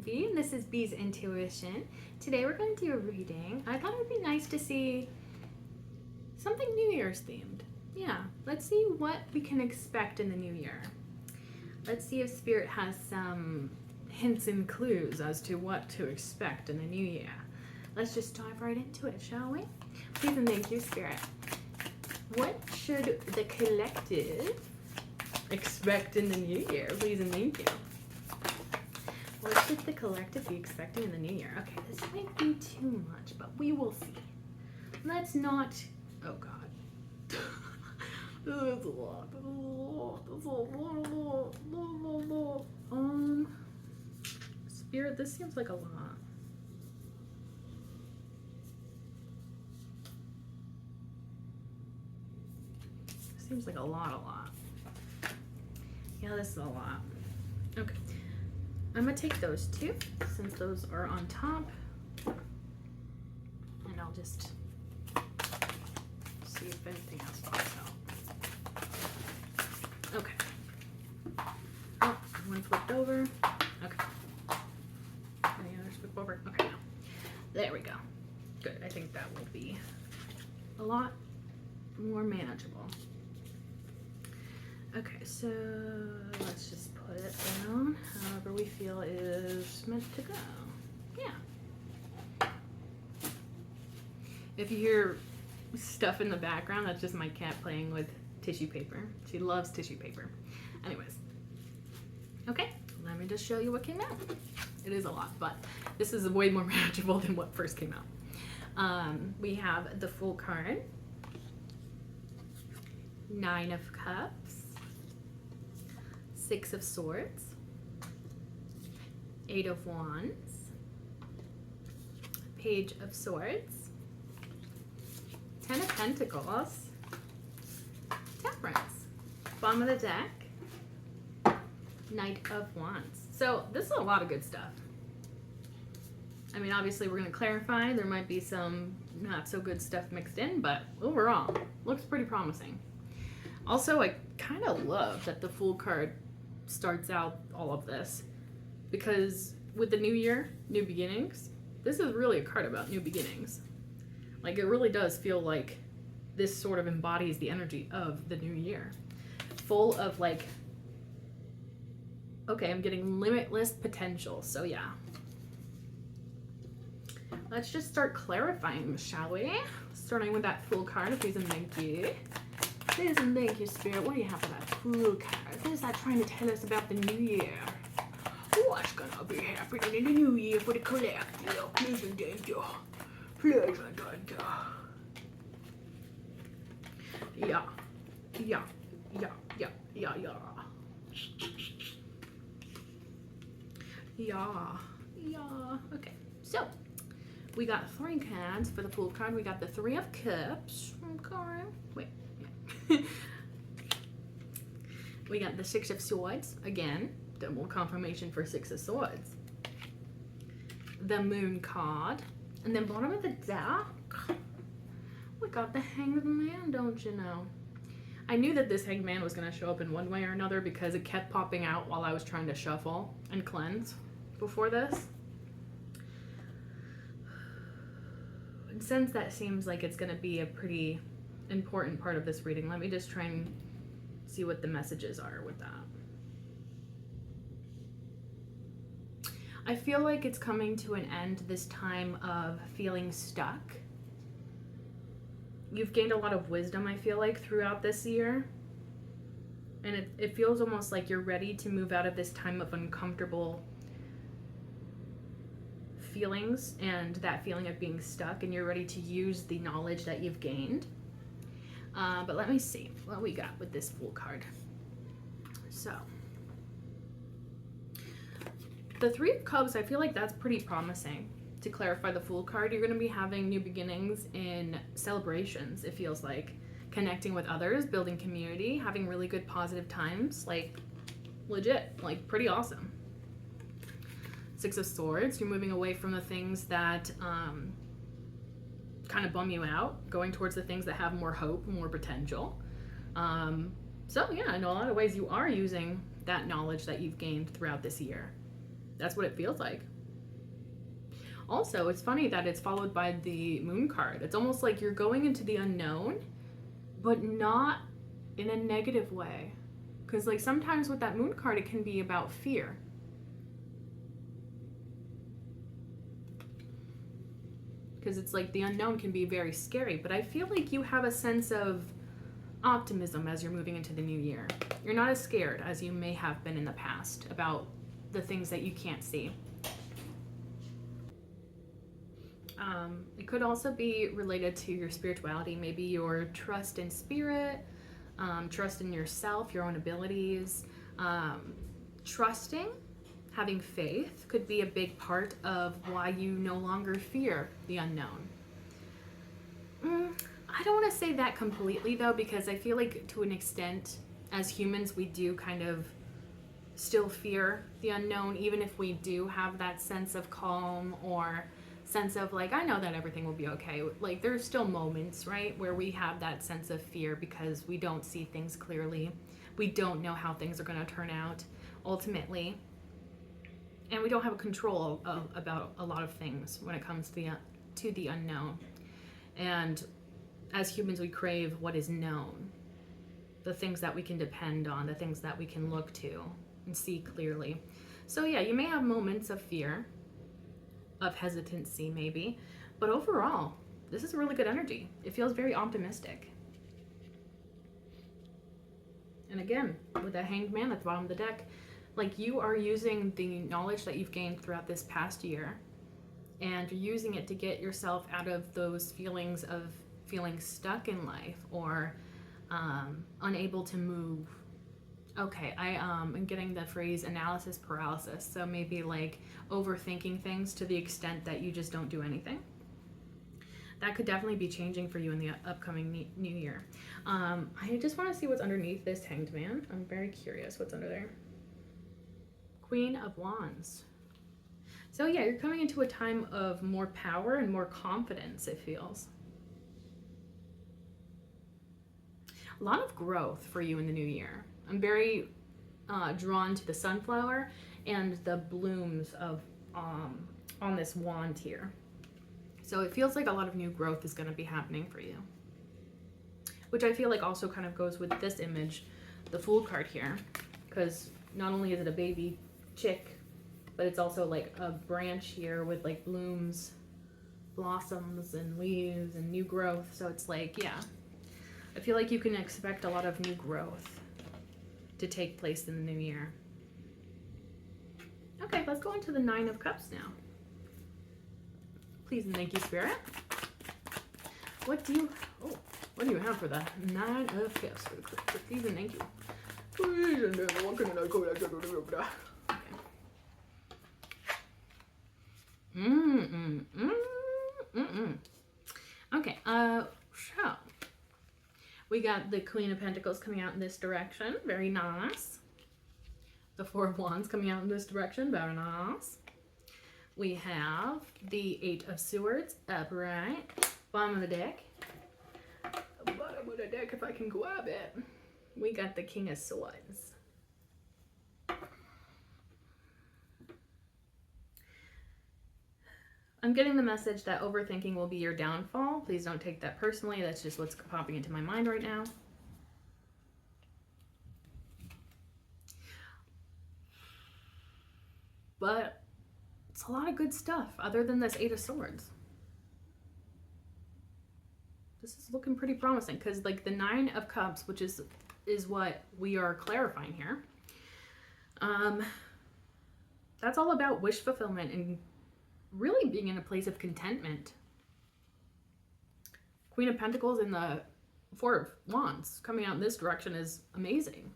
B, and this is B's Intuition. Today we're going to do a reading. I thought it would be nice to see something New Year's themed. Yeah, let's see what we can expect in the new year. Let's see if Spirit has some hints and clues as to what to expect in the new year. Let's just dive right into it, shall we? Please and thank you, Spirit. What should the collective expect in the new year? Please and thank you. What should the collective be expecting in the new year? Okay, this might be too much, but we will see. Let's not... Oh, God. That's a lot. Spirit, this seems like a lot. Seems like a lot. Yeah, this is a lot. Okay. I'm gonna take those two, since those are on top. And I'll just see if anything else pops out. Okay. Oh, one flipped over. Okay. Any others flip over? Okay, no. There we go. Good. I think that will be a lot more manageable. Okay, so let's just put it down however we feel is meant to go. Yeah. If you hear stuff in the background, that's just my cat playing with tissue paper. She loves tissue paper. Anyways. Okay, let me just show you what came out. It is a lot, but this is way more manageable than what first came out. We have the Fool card. 9 of Cups. 6 of Swords. 8 of Wands. Page of Swords. 10 of Pentacles. Temperance. Bottom of the deck. Knight of Wands. So this is a lot of good stuff. I mean, obviously we're going to clarify. There might be some not so good stuff mixed in, but overall, looks pretty promising. Also, I kind of love that the Fool card starts out all of this, because with the new year, new beginnings, this is really a card about new beginnings. Like, it really does feel like this sort of embodies the energy of the new year. Full of, like, okay, I'm getting limitless potential, so yeah. Let's just start clarifying, shall we? Starting with that Fool card, please and thank you. Please and thank you, Spirit. What do you have for that Fool card? What is that trying to tell us about the new year? What's gonna be happening in the new year for the collective? Please and thank you. Please and thank you. Yeah. Okay, so we got 3 cards for the Fool card. We got the 3 of Cups. Okay. Wait. Yeah. We got the 6 of Swords. Again, double confirmation for 6 of Swords. The Moon card. And then bottom of the deck, we got the Hanged Man, don't you know? I knew that this Hanged Man was going to show up in one way or another because it kept popping out while I was trying to shuffle and cleanse before this. And since that seems like it's going to be a pretty important part of this reading, let me just try and see what the messages are with that. I feel like it's coming to an end, this time of feeling stuck. You've gained a lot of wisdom, I feel like, throughout this year. And it feels almost like you're ready to move out of this time of uncomfortable feelings and that feeling of being stuck, and you're ready to use the knowledge that you've gained. But let me see what we got with this Fool card. So, the 3 of Cups, I feel like that's pretty promising. To clarify the Fool card, you're going to be having new beginnings in celebrations, it feels like. Connecting with others, building community, having really good positive times. Like, legit, like, pretty awesome. 6 of Swords, you're moving away from the things that kind of bum you out, going towards the things that have more hope, more potential. So yeah, in a lot of ways you are using that knowledge that you've gained throughout this year. That's what it feels like. Also, it's funny that it's followed by the moon card. It's almost like you're going into the unknown, but not in a negative way. Because, like, sometimes with that moon card, it can be about fear. Because it's like the unknown can be very scary, but I feel like you have a sense of optimism as you're moving into the new year. You're not as scared as you may have been in the past about the things that you can't see. It could also be related to your spirituality, maybe your trust in spirit, trust in yourself, your own abilities. Trusting, having faith could be a big part of why you no longer fear the unknown. I don't want to say that completely though, because I feel like to an extent, as humans, we do kind of still fear the unknown, even if we do have that sense of calm or sense of like, I know that everything will be okay. Like, there's still moments, right, where we have that sense of fear because we don't see things clearly. We don't know how things are going to turn out ultimately. And we don't have a control about a lot of things when it comes to the unknown. And as humans, we crave what is known, the things that we can depend on, the things that we can look to and see clearly. So yeah, you may have moments of fear, of hesitancy maybe, but overall, this is a really good energy. It feels very optimistic. And again, with that Hanged Man at the bottom of the deck, like, you are using the knowledge that you've gained throughout this past year, and you're using it to get yourself out of those feelings of feeling stuck in life or unable to move. Okay, I am getting the phrase analysis paralysis. So maybe like overthinking things to the extent that you just don't do anything. That could definitely be changing for you in the upcoming new year. I just want to see what's underneath this Hanged Man. I'm very curious what's under there. Queen of Wands. So yeah, you're coming into a time of more power and more confidence, it feels. A lot of growth for you in the new year. I'm very drawn to the sunflower and the blooms of on this wand here. So it feels like a lot of new growth is going to be happening for you. Which I feel like also kind of goes with this image, the Fool card here. Because not only is it a baby chick, but it's also like a branch here with like blooms, blossoms and leaves and new growth. So it's like, yeah, I feel like you can expect a lot of new growth to take place in the new year. Okay, let's go into the Nine of Cups now. Please and thank you, Spirit. What do you have for the Nine of Cups? Please and thank you. Okay, so we got the Queen of Pentacles coming out in this direction, very nice. The Four of Wands coming out in this direction, very nice. We have the Eight of Swords upright, bottom of the deck. Bottom of the deck, if I can grab it. We got the King of Swords. I'm getting the message that overthinking will be your downfall. Please don't take that personally. That's just what's popping into my mind right now. But it's a lot of good stuff other than this Eight of Swords. This is looking pretty promising because like the Nine of Cups, which is what we are clarifying here. That's all about wish fulfillment and really being in a place of contentment. Queen of Pentacles and the Four of Wands coming out in this direction is amazing.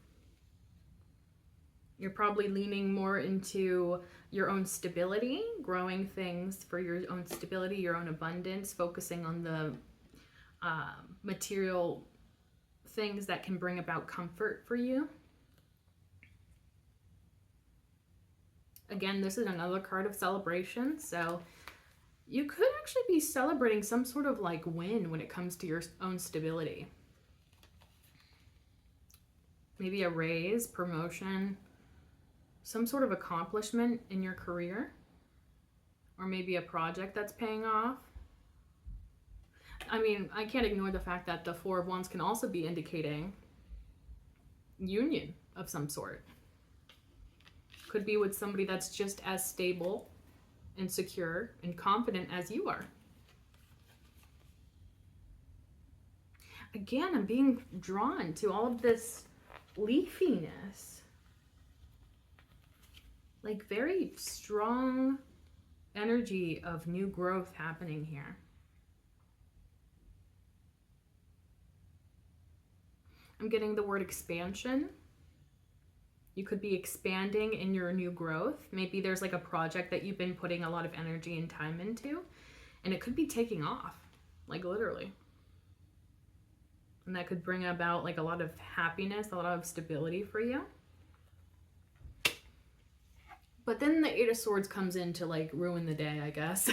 You're probably leaning more into your own stability, growing things for your own stability, your own abundance, focusing on the material things that can bring about comfort for you. Again, this is another card of celebration, so you could actually be celebrating some sort of like win when it comes to your own stability. Maybe a raise, promotion, some sort of accomplishment in your career or maybe a project that's paying off. I mean, I can't ignore the fact that the Four of Wands can also be indicating union of some sort. Could be with somebody that's just as stable and secure and confident as you are. Again, I'm being drawn to all of this leafiness. Like very strong energy of new growth happening here. I'm getting the word expansion. You could be expanding in your new growth. Maybe there's like a project that you've been putting a lot of energy and time into, and it could be taking off, like literally. And that could bring about like a lot of happiness, a lot of stability for you. But then the Eight of Swords comes in to like ruin the day, I guess.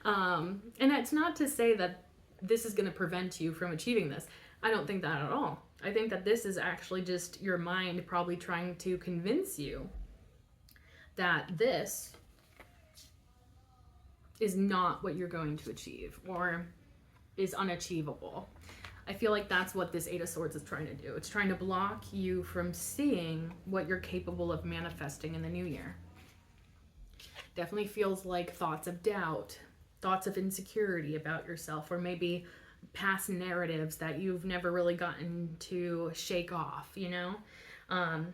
And it's not to say that this is going to prevent you from achieving this. I don't think that at all. I think that this is actually just your mind probably trying to convince you that this is not what you're going to achieve or is unachievable. I feel like that's what this Eight of Swords is trying to do. It's trying to block you from seeing what you're capable of manifesting in the new year. Definitely feels like thoughts of doubt, thoughts of insecurity about yourself, or maybe past narratives that you've never really gotten to shake off, you know? And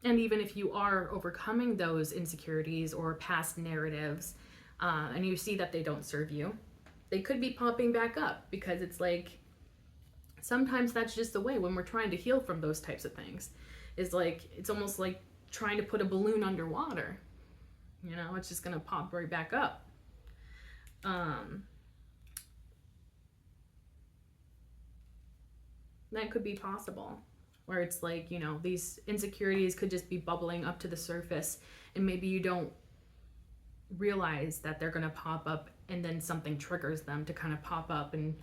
even if you are overcoming those insecurities or past narratives, and you see that they don't serve you, they could be popping back up, because it's like, sometimes that's just the way when we're trying to heal from those types of things. Is like, it's almost like trying to put a balloon underwater. You know, it's just gonna pop right back up. That could be possible, where it's like, you know, these insecurities could just be bubbling up to the surface, and maybe you don't realize that they're gonna pop up, and then something triggers them to kind of pop up and,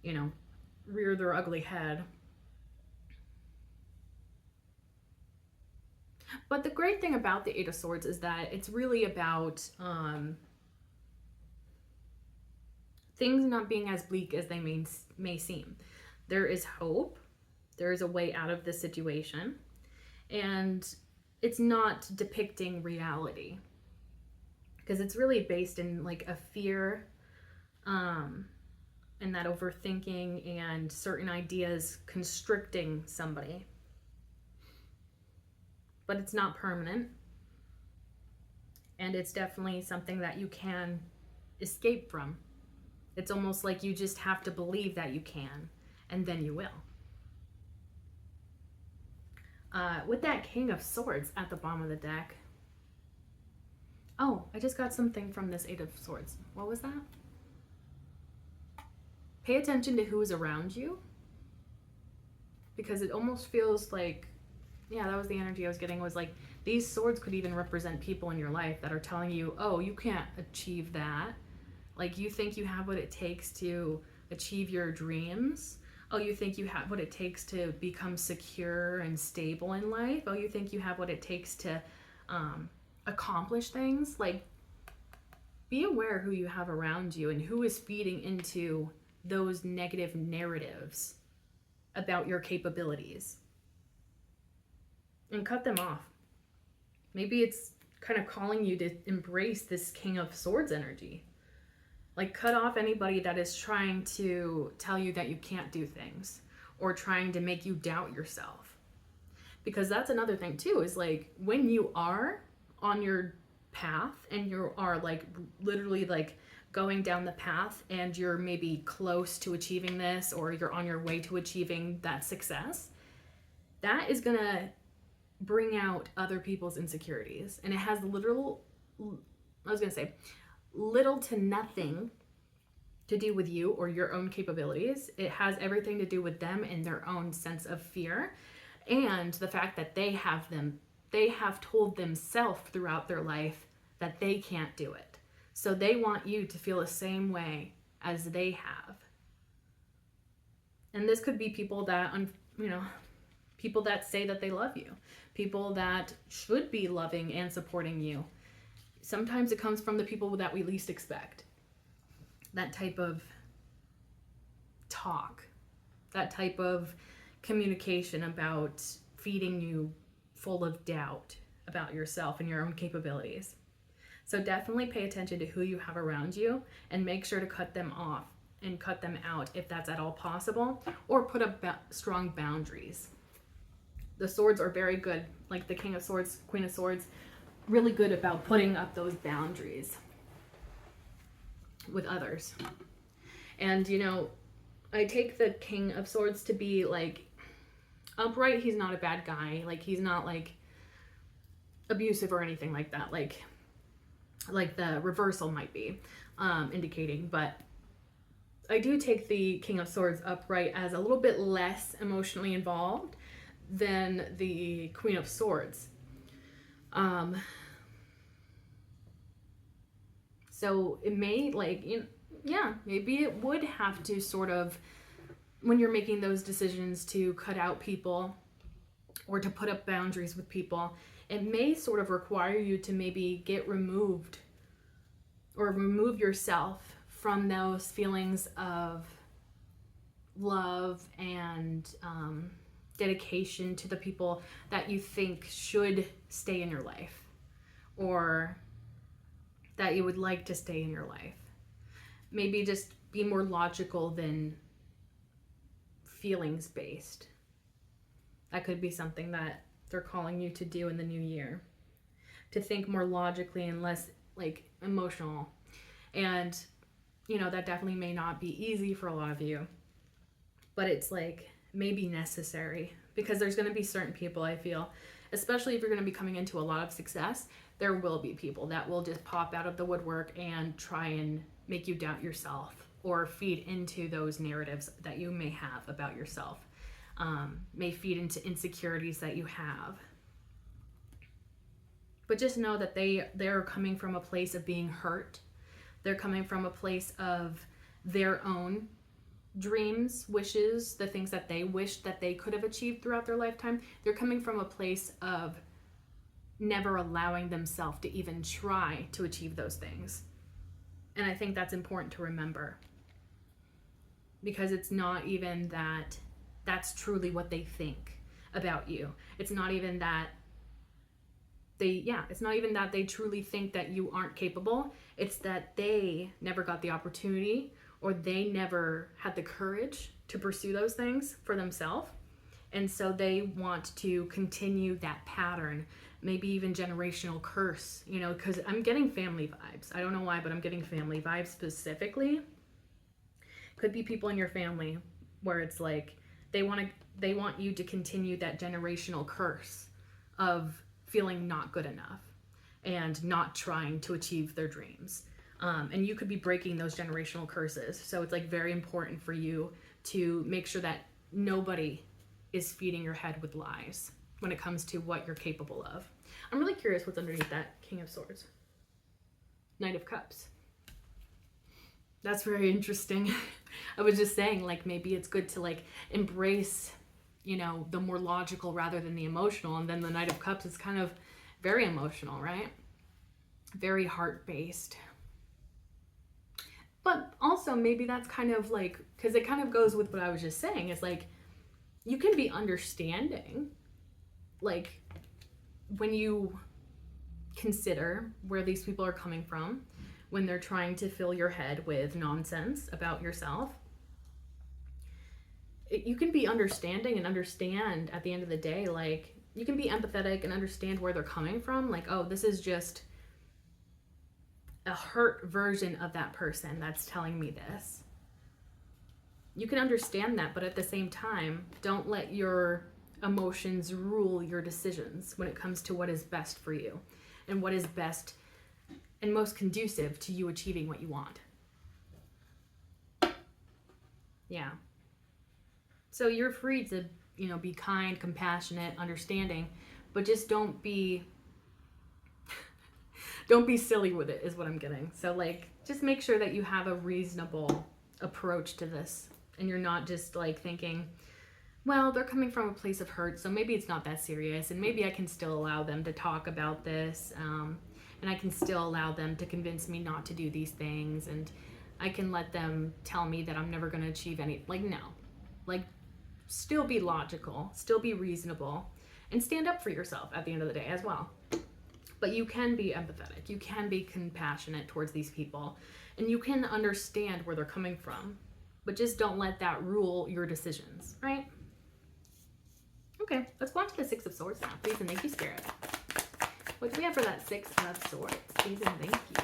you know, rear their ugly head. But the great thing about the Eight of Swords is that it's really about things not being as bleak as they may seem. There is hope. There is a way out of this situation. And it's not depicting reality, because it's really based in like a fear, and that overthinking and certain ideas constricting somebody. But it's not permanent. And it's definitely something that you can escape from. It's almost like you just have to believe that you can, and then you will. With that King of Swords at the bottom of the deck. Oh, I just got something from this Eight of Swords. What was that? Pay attention to who is around you, because it almost feels like, yeah, that was the energy I was getting, was like these swords could even represent people in your life that are telling you, oh, you can't achieve that. Like, you think you have what it takes to achieve your dreams. Oh, you think you have what it takes to become secure and stable in life. Oh, you think you have what it takes to accomplish things. Like, be aware who you have around you and who is feeding into those negative narratives about your capabilities, and cut them off. Maybe it's kind of calling you to embrace this King of Swords energy. Like, cut off anybody that is trying to tell you that you can't do things, or trying to make you doubt yourself. Because that's another thing too, is like, when you are on your path and you are like literally like going down the path, and you're maybe close to achieving this, or you're on your way to achieving that success, that is gonna bring out other people's insecurities. And it has little to nothing to do with you or your own capabilities. It has everything to do with them and their own sense of fear, and the fact that they have told themselves throughout their life that they can't do it. So they want you to feel the same way as they have. And this could be people that, people that say that they love you, people that should be loving and supporting you, sometimes it comes from the people that we least expect. That type of talk, that type of communication about feeding you full of doubt about yourself and your own capabilities. So definitely pay attention to who you have around you and make sure to cut them off and cut them out if that's at all possible, or put up strong boundaries. The swords are very good, like the King of Swords, Queen of Swords, really good about putting up those boundaries with others. And, you know, I take the King of Swords to be like upright. He's not a bad guy. Like, he's not like abusive or anything like that. Like the reversal might be indicating. But I do take the King of Swords upright as a little bit less emotionally involved than the Queen of Swords. So it may, like, maybe it would have to sort of, when you're making those decisions to cut out people or to put up boundaries with people, it may sort of require you to maybe get removed or remove yourself from those feelings of love and dedication to the people that you think should stay in your life, or that you would like to stay in your life. Maybe just be more logical than feelings based. That could be something that they're calling you to do in the new year. To think more logically and less like emotional. And, you know, that definitely may not be easy for a lot of you, but it's like maybe necessary, because there's going to be certain people, I feel, especially if you're going to be coming into a lot of success, there will be people that will just pop out of the woodwork and try and make you doubt yourself or feed into those narratives that you may have about yourself. May feed into insecurities that you have. But just know that they're coming from a place of being hurt. They're coming from a place of their own dreams, wishes, the things that they wished that they could have achieved throughout their lifetime. They're coming from a place of never allowing themselves to even try to achieve those things. And I think that's important to remember, because it's not even that that's truly what they think about you. It's not even that it's not even that they truly think that you aren't capable. It's that they never got the opportunity, or they never had the courage to pursue those things for themselves. And so they want to continue that pattern, maybe even generational curse, you know, because I'm getting family vibes. I don't know why, but I'm getting family vibes specifically. Could be people in your family where it's like they want you to continue that generational curse of feeling not good enough and not trying to achieve their dreams. And you could be breaking those generational curses. So it's like very important for you to make sure that nobody is feeding your head with lies when it comes to what you're capable of. I'm really curious what's underneath that King of Swords. Knight of Cups. That's very interesting. I was just saying, like, maybe it's good to like embrace, you know, the more logical rather than the emotional. And then the Knight of Cups is kind of very emotional, right? Very heart-based. But also maybe that's kind of like, because it kind of goes with what I was just saying, is like, you can be understanding, like, when you consider where these people are coming from, when they're trying to fill your head with nonsense about yourself. You can be understanding and understand at the end of the day, like, you can be empathetic and understand where they're coming from. Like, oh, this is just a hurt version of that person that's telling me this. You can understand that, but at the same time, don't let your emotions rule your decisions when it comes to what is best for you and what is best and most conducive to you achieving what you want. Yeah. So you're free to, you know, be kind, compassionate, understanding, but just don't be silly with it, is what I'm getting. So like, just make sure that you have a reasonable approach to this, and you're not just like thinking, well, they're coming from a place of hurt, so maybe it's not that serious, and maybe I can still allow them to talk about this. and I can still allow them to convince me not to do these things, and I can let them tell me that I'm never going to achieve any, like, no. Like, still be logical, still be reasonable, and stand up for yourself at the end of the day as well. But you can be empathetic, you can be compassionate towards these people, and you can understand where they're coming from, but just don't let that rule your decisions, right? Okay, let's go on to the Six of Swords now. Please and thank you, Spirit. What do we have for that Six of Swords? Please and thank you.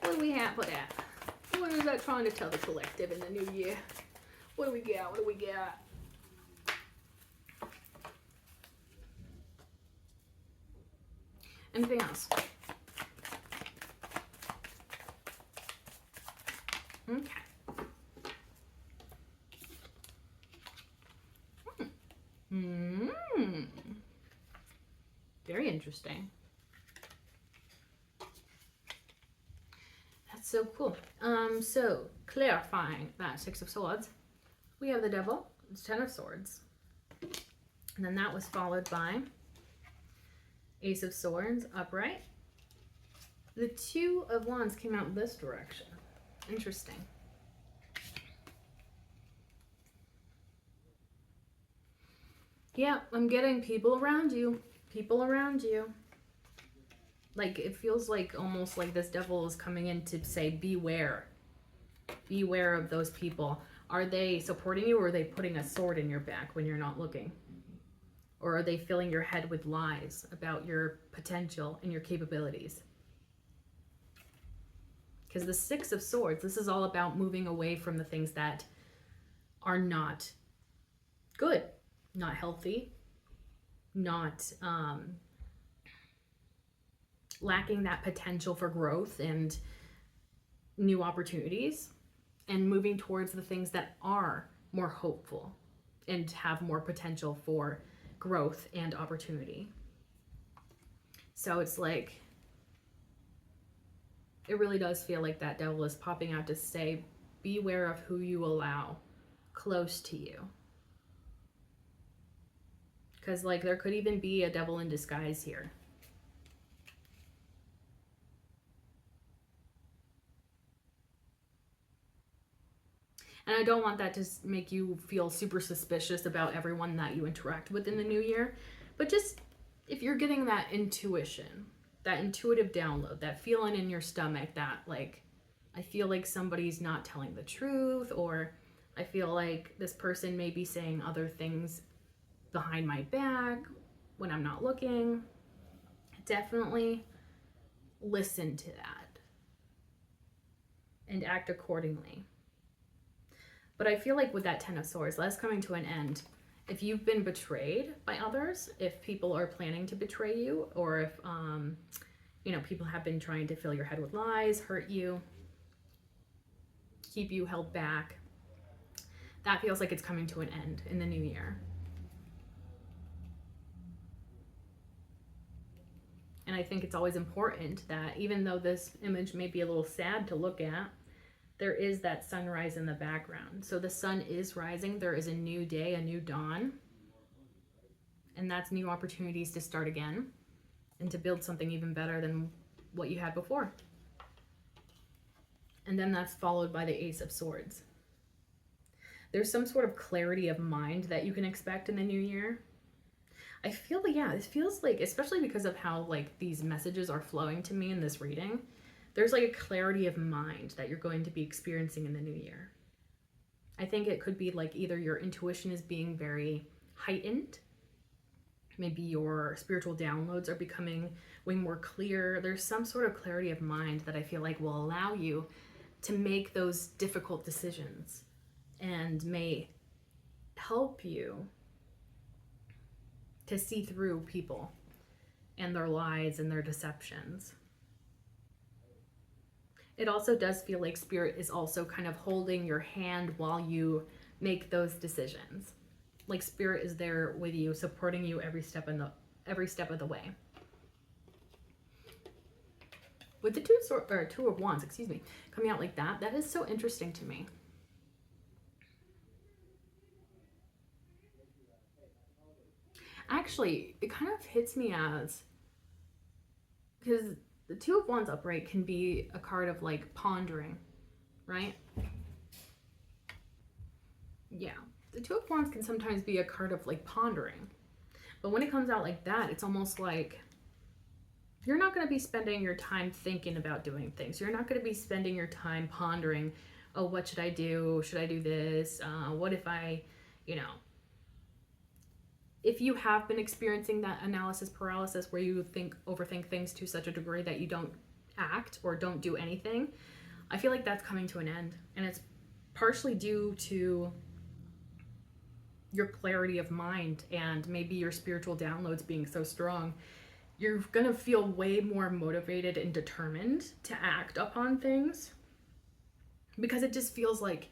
What do we have for that? What is that trying to tell the collective in the new year? What do we got? What do we got? Anything else? Okay. Very interesting. That's so cool. So clarifying that Six of Swords, we have the Devil, it's Ten of Swords, and then that was followed by Ace of Swords upright. The Two of Wands came out this direction. Interesting. Yeah, I'm getting people around you. People around you. Like, it feels like almost like this devil is coming in to say, beware. Beware of those people. Are they supporting you, or are they putting a sword in your back when you're not looking? Or are they filling your head with lies about your potential and your capabilities? Because the Six of Swords, this is all about moving away from the things that are not good, not healthy, not lacking that potential for growth and new opportunities, and moving towards the things that are more hopeful and have more potential for growth and opportunity. So it's like, it really does feel like that devil is popping out to say, beware of who you allow close to you. Because, like, there could even be a devil in disguise here. And I don't want that to make you feel super suspicious about everyone that you interact with in the new year. But just, if you're getting that intuition, that intuitive download, that feeling in your stomach that, like, I feel like somebody's not telling the truth, or I feel like this person may be saying other things behind my back when I'm not looking, definitely listen to that and act accordingly. But I feel like with that Ten of Swords, that's coming to an end. If you've been betrayed by others, if people are planning to betray you, or if you know, people have been trying to fill your head with lies, hurt you, keep you held back, that feels like it's coming to an end in the new year. And I think it's always important that, even though this image may be a little sad to look at, there is that sunrise in the background. So the sun is rising. There is a new day, a new dawn. And that's new opportunities to start again and to build something even better than what you had before. And then that's followed by the Ace of Swords. There's some sort of clarity of mind that you can expect in the new year. I feel like, yeah, it feels like, especially because of how, like, these messages are flowing to me in this reading, there's like a clarity of mind that you're going to be experiencing in the new year. I think it could be like either your intuition is being very heightened, maybe your spiritual downloads are becoming way more clear. There's some sort of clarity of mind that I feel like will allow you to make those difficult decisions and may help you to see through people and their lies and their deceptions. It also does feel like Spirit is also kind of holding your hand while you make those decisions. Like Spirit is there with you, supporting you every step of the way. With the Two of Wands, coming out like that, that is so interesting to me. Actually, it kind of hits me as because the Two of Wands upright can be a card of like pondering, right? Yeah, the Two of Wands can sometimes be a card of like pondering. But when it comes out like that, it's almost like you're not going to be spending your time thinking about doing things. You're not going to be spending your time pondering, oh, what should I do? Should I do this? What if I, you know, if you have been experiencing that analysis paralysis where you overthink things to such a degree that you don't act or don't do anything, I feel like that's coming to an end. And it's partially due to your clarity of mind and maybe your spiritual downloads being so strong. You're gonna feel way more motivated and determined to act upon things because it just feels like,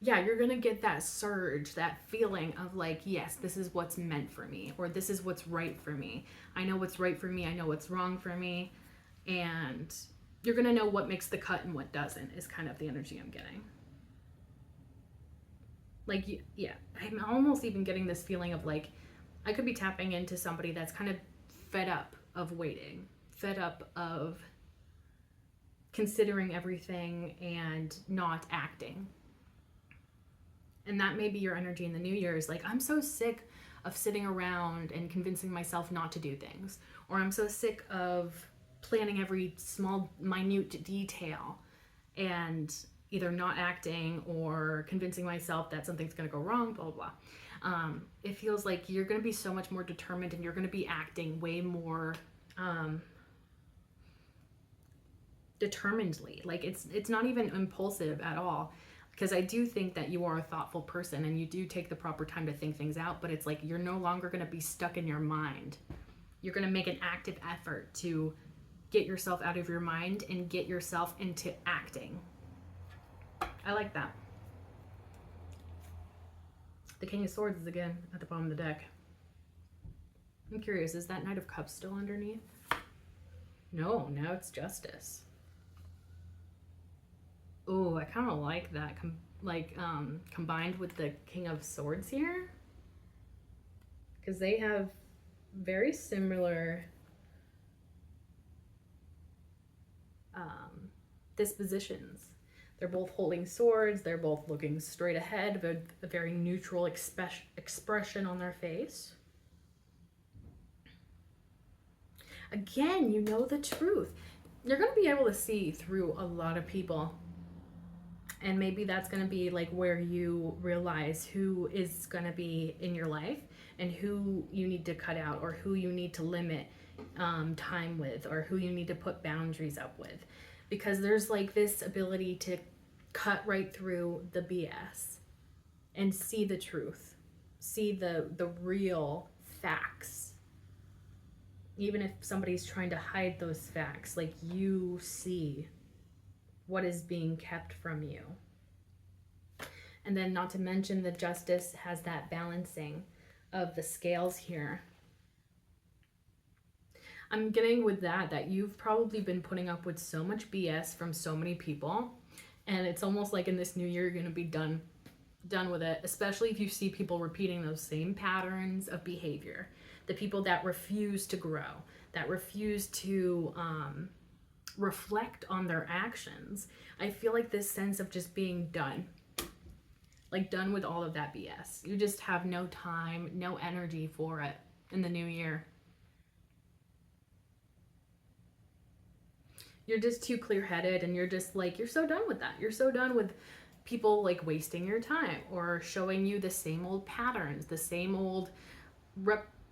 yeah, you're gonna get that surge, that feeling of like, yes, this is what's meant for me, or this is what's right for me. I know what's right for me, I know what's wrong for me, and you're gonna know what makes the cut and what doesn't, is kind of the energy I'm getting. Like, yeah, I'm almost even getting this feeling of like, I could be tapping into somebody that's kind of fed up of waiting, fed up of considering everything and not acting. And that may be your energy in the new year, is like, I'm so sick of sitting around and convincing myself not to do things. Or I'm so sick of planning every small, minute detail and either not acting or convincing myself that something's going to go wrong, blah, blah, blah. It feels like you're going to be so much more determined and you're going to be acting way more determinedly. Like it's not even impulsive at all, because I do think that you are a thoughtful person and you do take the proper time to think things out, but it's like you're no longer going to be stuck in your mind. You're going to make an active effort to get yourself out of your mind and get yourself into acting. I like that. The King of Swords is again at the bottom of the deck. I'm curious, is that Knight of Cups still underneath? No, now it's Justice. Oh, I kind of like that, combined with the King of Swords here, because they have very similar dispositions. They're both holding swords. They're both looking straight ahead with a very neutral expression on their face. Again, you know the truth. You're going to be able to see through a lot of people. And maybe that's going to be like where you realize who is going to be in your life and who you need to cut out, or who you need to limit time with, or who you need to put boundaries up with. Because there's like this ability to cut right through the BS and see the truth, see the real facts. Even if somebody's trying to hide those facts, like you see what is being kept from you. And then not to mention the Justice has that balancing of the scales here. I'm getting with that you've probably been putting up with so much BS from so many people, and it's almost like in this new year you're going to be done with it, especially if you see people repeating those same patterns of behavior. The people that refuse to grow, that refuse to reflect on their actions. I feel like this sense of just being done, like done with all of that BS. You just have no time, no energy for it in the new year. You're just too clear-headed, and you're just like, you're so done with that. You're so done with people like wasting your time or showing you the same old patterns, the same old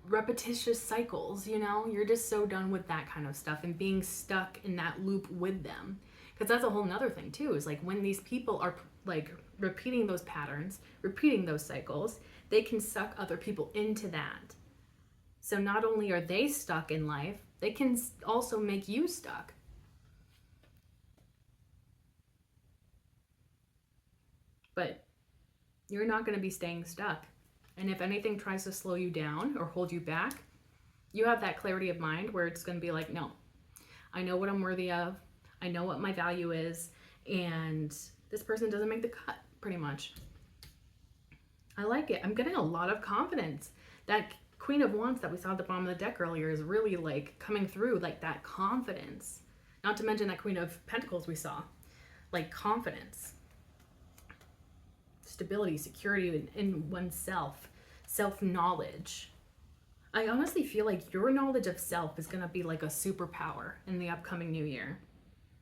repetitious cycles, you know? You're just so done with that kind of stuff and being stuck in that loop with them. Because that's a whole nother thing too, is like when these people are like repeating those patterns, repeating those cycles, they can suck other people into that. So not only are they stuck in life, they can also make you stuck. But you're not going to be staying stuck. And if anything tries to slow you down or hold you back, you have that clarity of mind where it's going to be like, no, I know what I'm worthy of. I know what my value is. And this person doesn't make the cut, pretty much. I like it. I'm getting a lot of confidence. That Queen of Wands that we saw at the bottom of the deck earlier is really like coming through, like that confidence. Not to mention that Queen of Pentacles we saw, like confidence, stability, security in oneself, self-knowledge. I honestly feel like your knowledge of self is going to be like a superpower in the upcoming new year.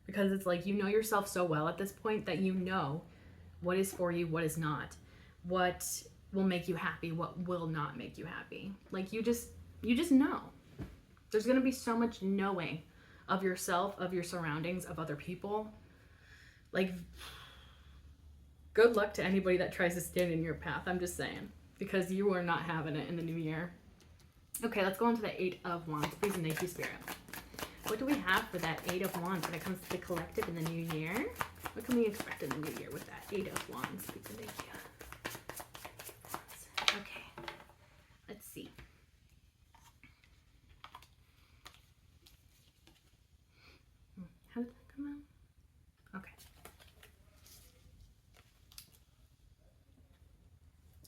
Because it's like you know yourself so well at this point that you know what is for you, what is not. What will make you happy, what will not make you happy. Like you just know. There's going to be so much knowing of yourself, of your surroundings, of other people. Like, good luck to anybody that tries to stand in your path. I'm just saying. Because you are not having it in the new year. Okay, let's go on to the Eight of Wands. Please and thank you, Spirit. What do we have for that Eight of Wands when it comes to the collective in the new year? What can we expect in the new year with that Eight of Wands? Please and thank you. Okay, let's see. How did that come out? Okay.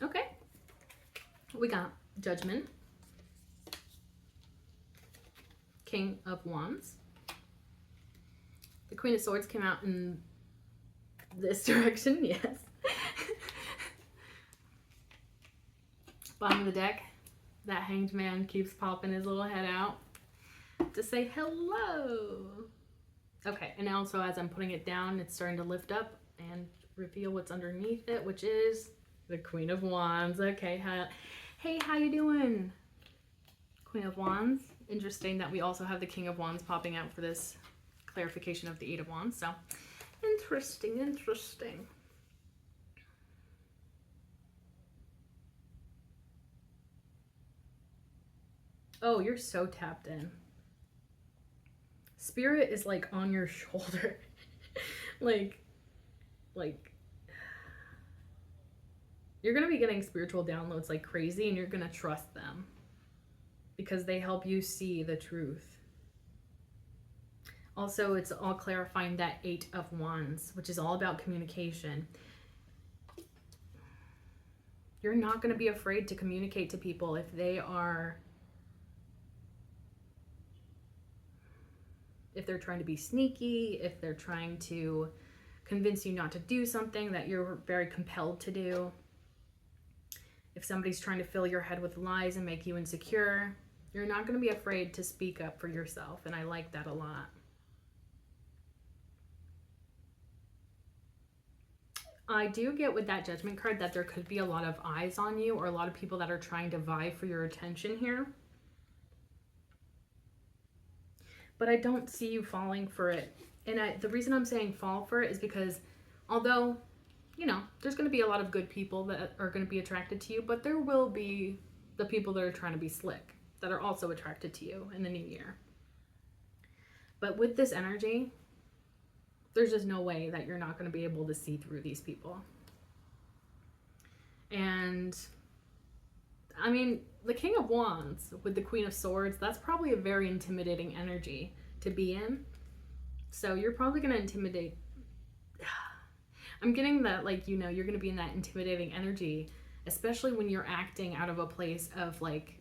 Okay. We got Judgment. King of Wands. The Queen of Swords came out in this direction, yes. Bottom of the deck, that Hanged Man keeps popping his little head out to say hello. Okay, and also as I'm putting it down, it's starting to lift up and reveal what's underneath it, which is the Queen of Wands. Okay, hey, how you doing? Queen of Wands. Interesting that we also have the King of Wands popping out for this clarification of the Eight of Wands. So, interesting, interesting. Oh, you're so tapped in. Spirit is like on your shoulder. like, you're going to be getting spiritual downloads like crazy, and you're going to trust them. Because they help you see the truth. Also, it's all clarifying that Eight of Wands, which is all about communication. You're not going to be afraid to communicate to people if they're trying to be sneaky, if they're trying to convince you not to do something that you're very compelled to do. If somebody's trying to fill your head with lies and make you insecure, you're not going to be afraid to speak up for yourself, and I like that a lot. I do get with that Judgment card that there could be a lot of eyes on you or a lot of people that are trying to vie for your attention here. But I don't see you falling for it. And the reason I'm saying fall for it is because although, you know, there's going to be a lot of good people that are going to be attracted to you, but there will be the people that are trying to be slick that are also attracted to you in the new year. But with this energy, there's just no way that you're not going to be able to see through these people. And I mean, the King of Wands with the Queen of Swords, that's probably a very intimidating energy to be in. So you're probably going to intimidate. I'm getting that, like, you know, you're going to be in that intimidating energy, especially when you're acting out of a place of like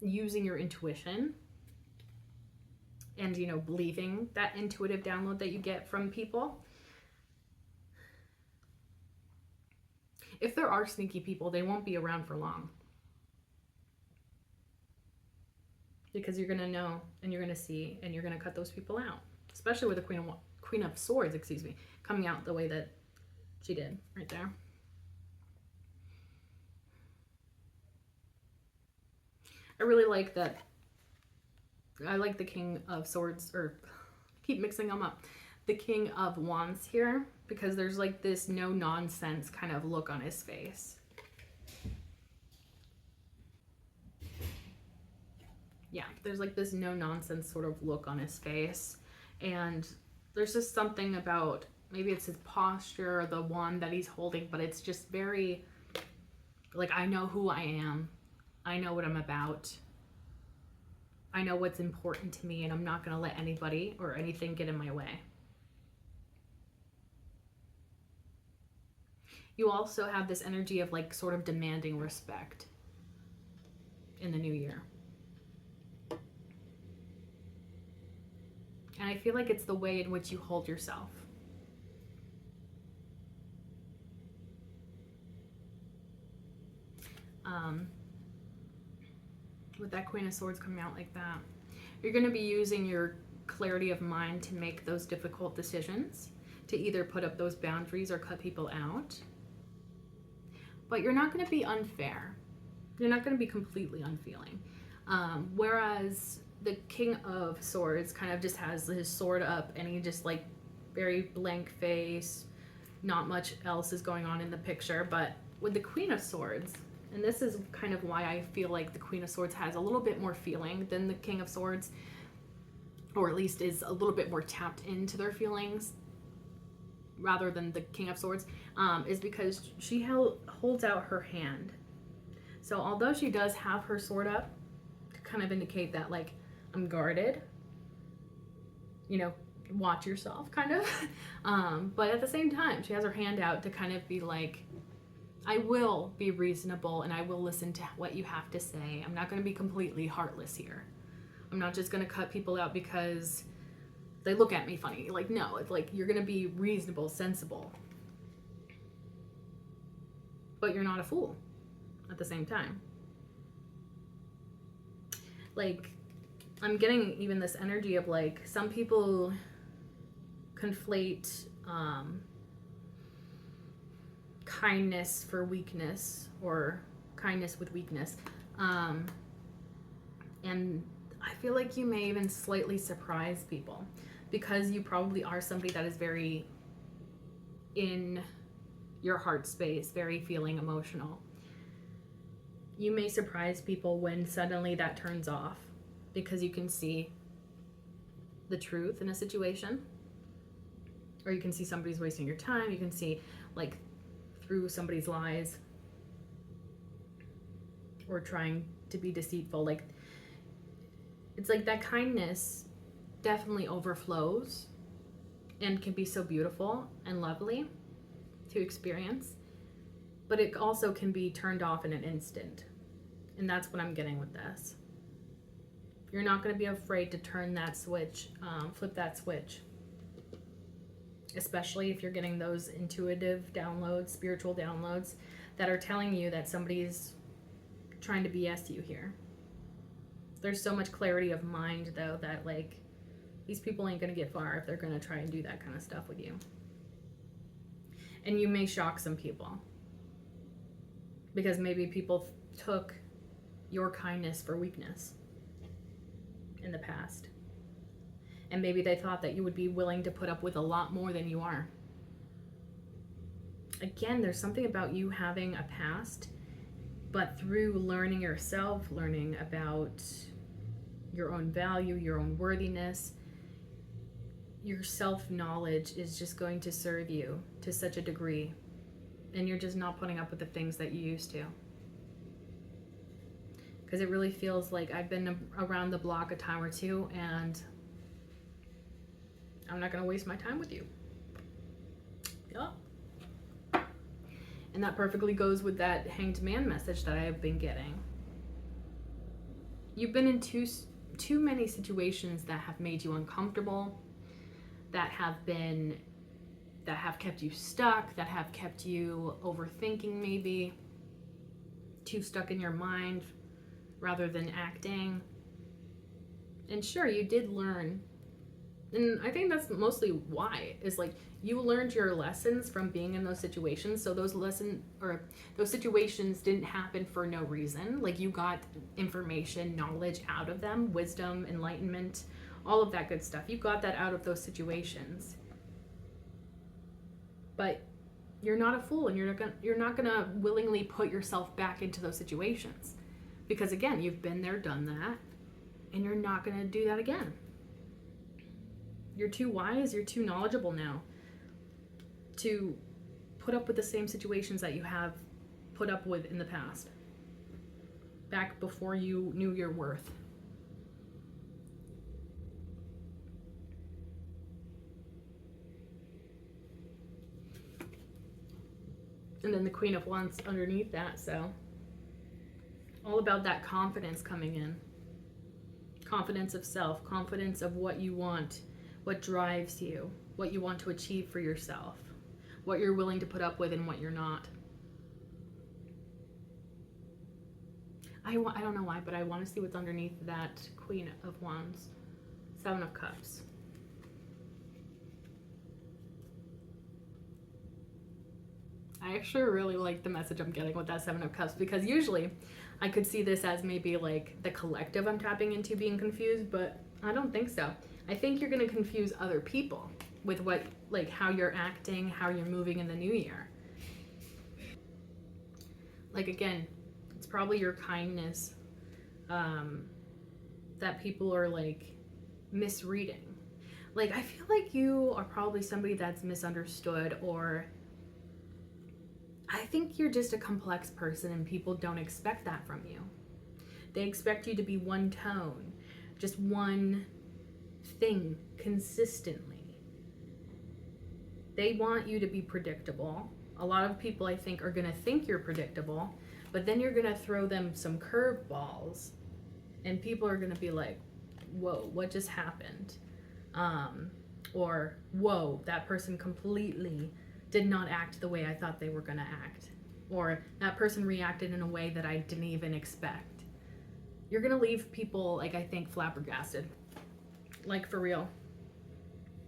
using your intuition and, you know, believing that intuitive download that you get from people. If there are sneaky people, they won't be around for long. Because you're going to know and you're going to see and you're going to cut those people out. Especially with the Queen of Swords, coming out the way that she did right there. I really like that. I like the King of Swords, or keep mixing them up. The King of Wands here, because there's like this no nonsense kind of look on his face. Yeah, there's like this no nonsense sort of look on his face. And there's just something about, maybe it's his posture or the wand that he's holding, but it's just very, like, I know who I am. I know what I'm about. I know what's important to me, and I'm not going to let anybody or anything get in my way. You also have this energy of like sort of demanding respect. in the new year. And I feel like it's the way in which you hold yourself. With that Queen of Swords coming out like that, you're going to be using your clarity of mind to make those difficult decisions, to either put up those boundaries or cut people out. But you're not going to be unfair. You're not going to be completely unfeeling. Whereas the King of Swords kind of just has his sword up and he just like very blank face, not much else is going on in the picture. But with the Queen of Swords, and this is kind of why I feel like the Queen of Swords has a little bit more feeling than the King of Swords, or at least is a little bit more tapped into their feelings rather than the King of Swords, is because she holds out her hand. So although she does have her sword up to kind of indicate that, like, I'm guarded, you know, watch yourself, kind of. But at the same time, she has her hand out to kind of be like, I will be reasonable and I will listen to what you have to say. I'm not going to be completely heartless here. I'm not just going to cut people out because they look at me funny. Like, no, it's like you're going to be reasonable, sensible. But you're not a fool at the same time. Like, I'm getting even this energy of like, some people conflate kindness for weakness, or kindness with weakness. And I feel like you may even slightly surprise people because you probably are somebody that is very in your heart space, very feeling emotional. You may surprise people when suddenly that turns off because you can see the truth in a situation, or you can see somebody's wasting your time. You can see like through somebody's lies or trying to be deceitful. Like, it's like that kindness definitely overflows and can be so beautiful and lovely to experience, but it also can be turned off in an instant. And that's what I'm getting with this. You're not going to be afraid to turn that switch, flip that switch. Especially if you're getting those intuitive downloads, spiritual downloads that are telling you that somebody's trying to BS you here. There's so much clarity of mind, though, that like these people ain't going to get far if they're going to try and do that kind of stuff with you. And you may shock some people because maybe people took your kindness for weakness in the past. And maybe they thought that you would be willing to put up with a lot more than you are. Again, there's something about you having a past, but through learning yourself, learning about your own value, your own worthiness, your self-knowledge is just going to serve you to such a degree. And you're just not putting up with the things that you used to. Because it really feels like I've been around the block a time or two, and I'm not going to waste my time with you. Yeah. And that perfectly goes with that Hanged Man message that I have been getting. You've been in too many situations that have made you uncomfortable, that have kept you stuck, that have kept you overthinking, maybe too stuck in your mind rather than acting. And sure, you did learn. And I think that's mostly why, is like you learned your lessons from being in those situations. So those situations didn't happen for no reason. Like, you got information, knowledge out of them, wisdom, enlightenment, all of that good stuff. You got that out of those situations. But you're not a fool, and you're not gonna willingly put yourself back into those situations, because again, you've been there, done that, and you're not gonna do that again. You're too wise, you're too knowledgeable now to put up with the same situations that you have put up with in the past, back before you knew your worth. And then the Queen of Wands underneath that, so All about that confidence coming in. Confidence of self, confidence of what you want, what drives you, what you want to achieve for yourself, what you're willing to put up with and what you're not. I don't know why, but I want to see what's underneath that Queen of Wands. Seven of Cups. I actually really like the message I'm getting with that Seven of Cups, because usually I could see this as maybe like the collective I'm tapping into being confused, but I don't think so. I think you're going to confuse other people with what, like how you're acting, how you're moving in the new year. Like again, it's probably your kindness that people are like misreading. Like I feel like you are probably somebody that's misunderstood, or I think you're just a complex person and people don't expect that from you. They expect you to be one tone, just one thing consistently. They want you to be predictable. A lot of people, I think, are going to think you're predictable, but then you're going to throw them some curveballs and people are going to be like, whoa, what just happened? Or, whoa, that person completely did not act the way I thought they were going to act. Or that person reacted in a way that I didn't even expect. You're going to leave people, like, I think, flabbergasted. Like, for real.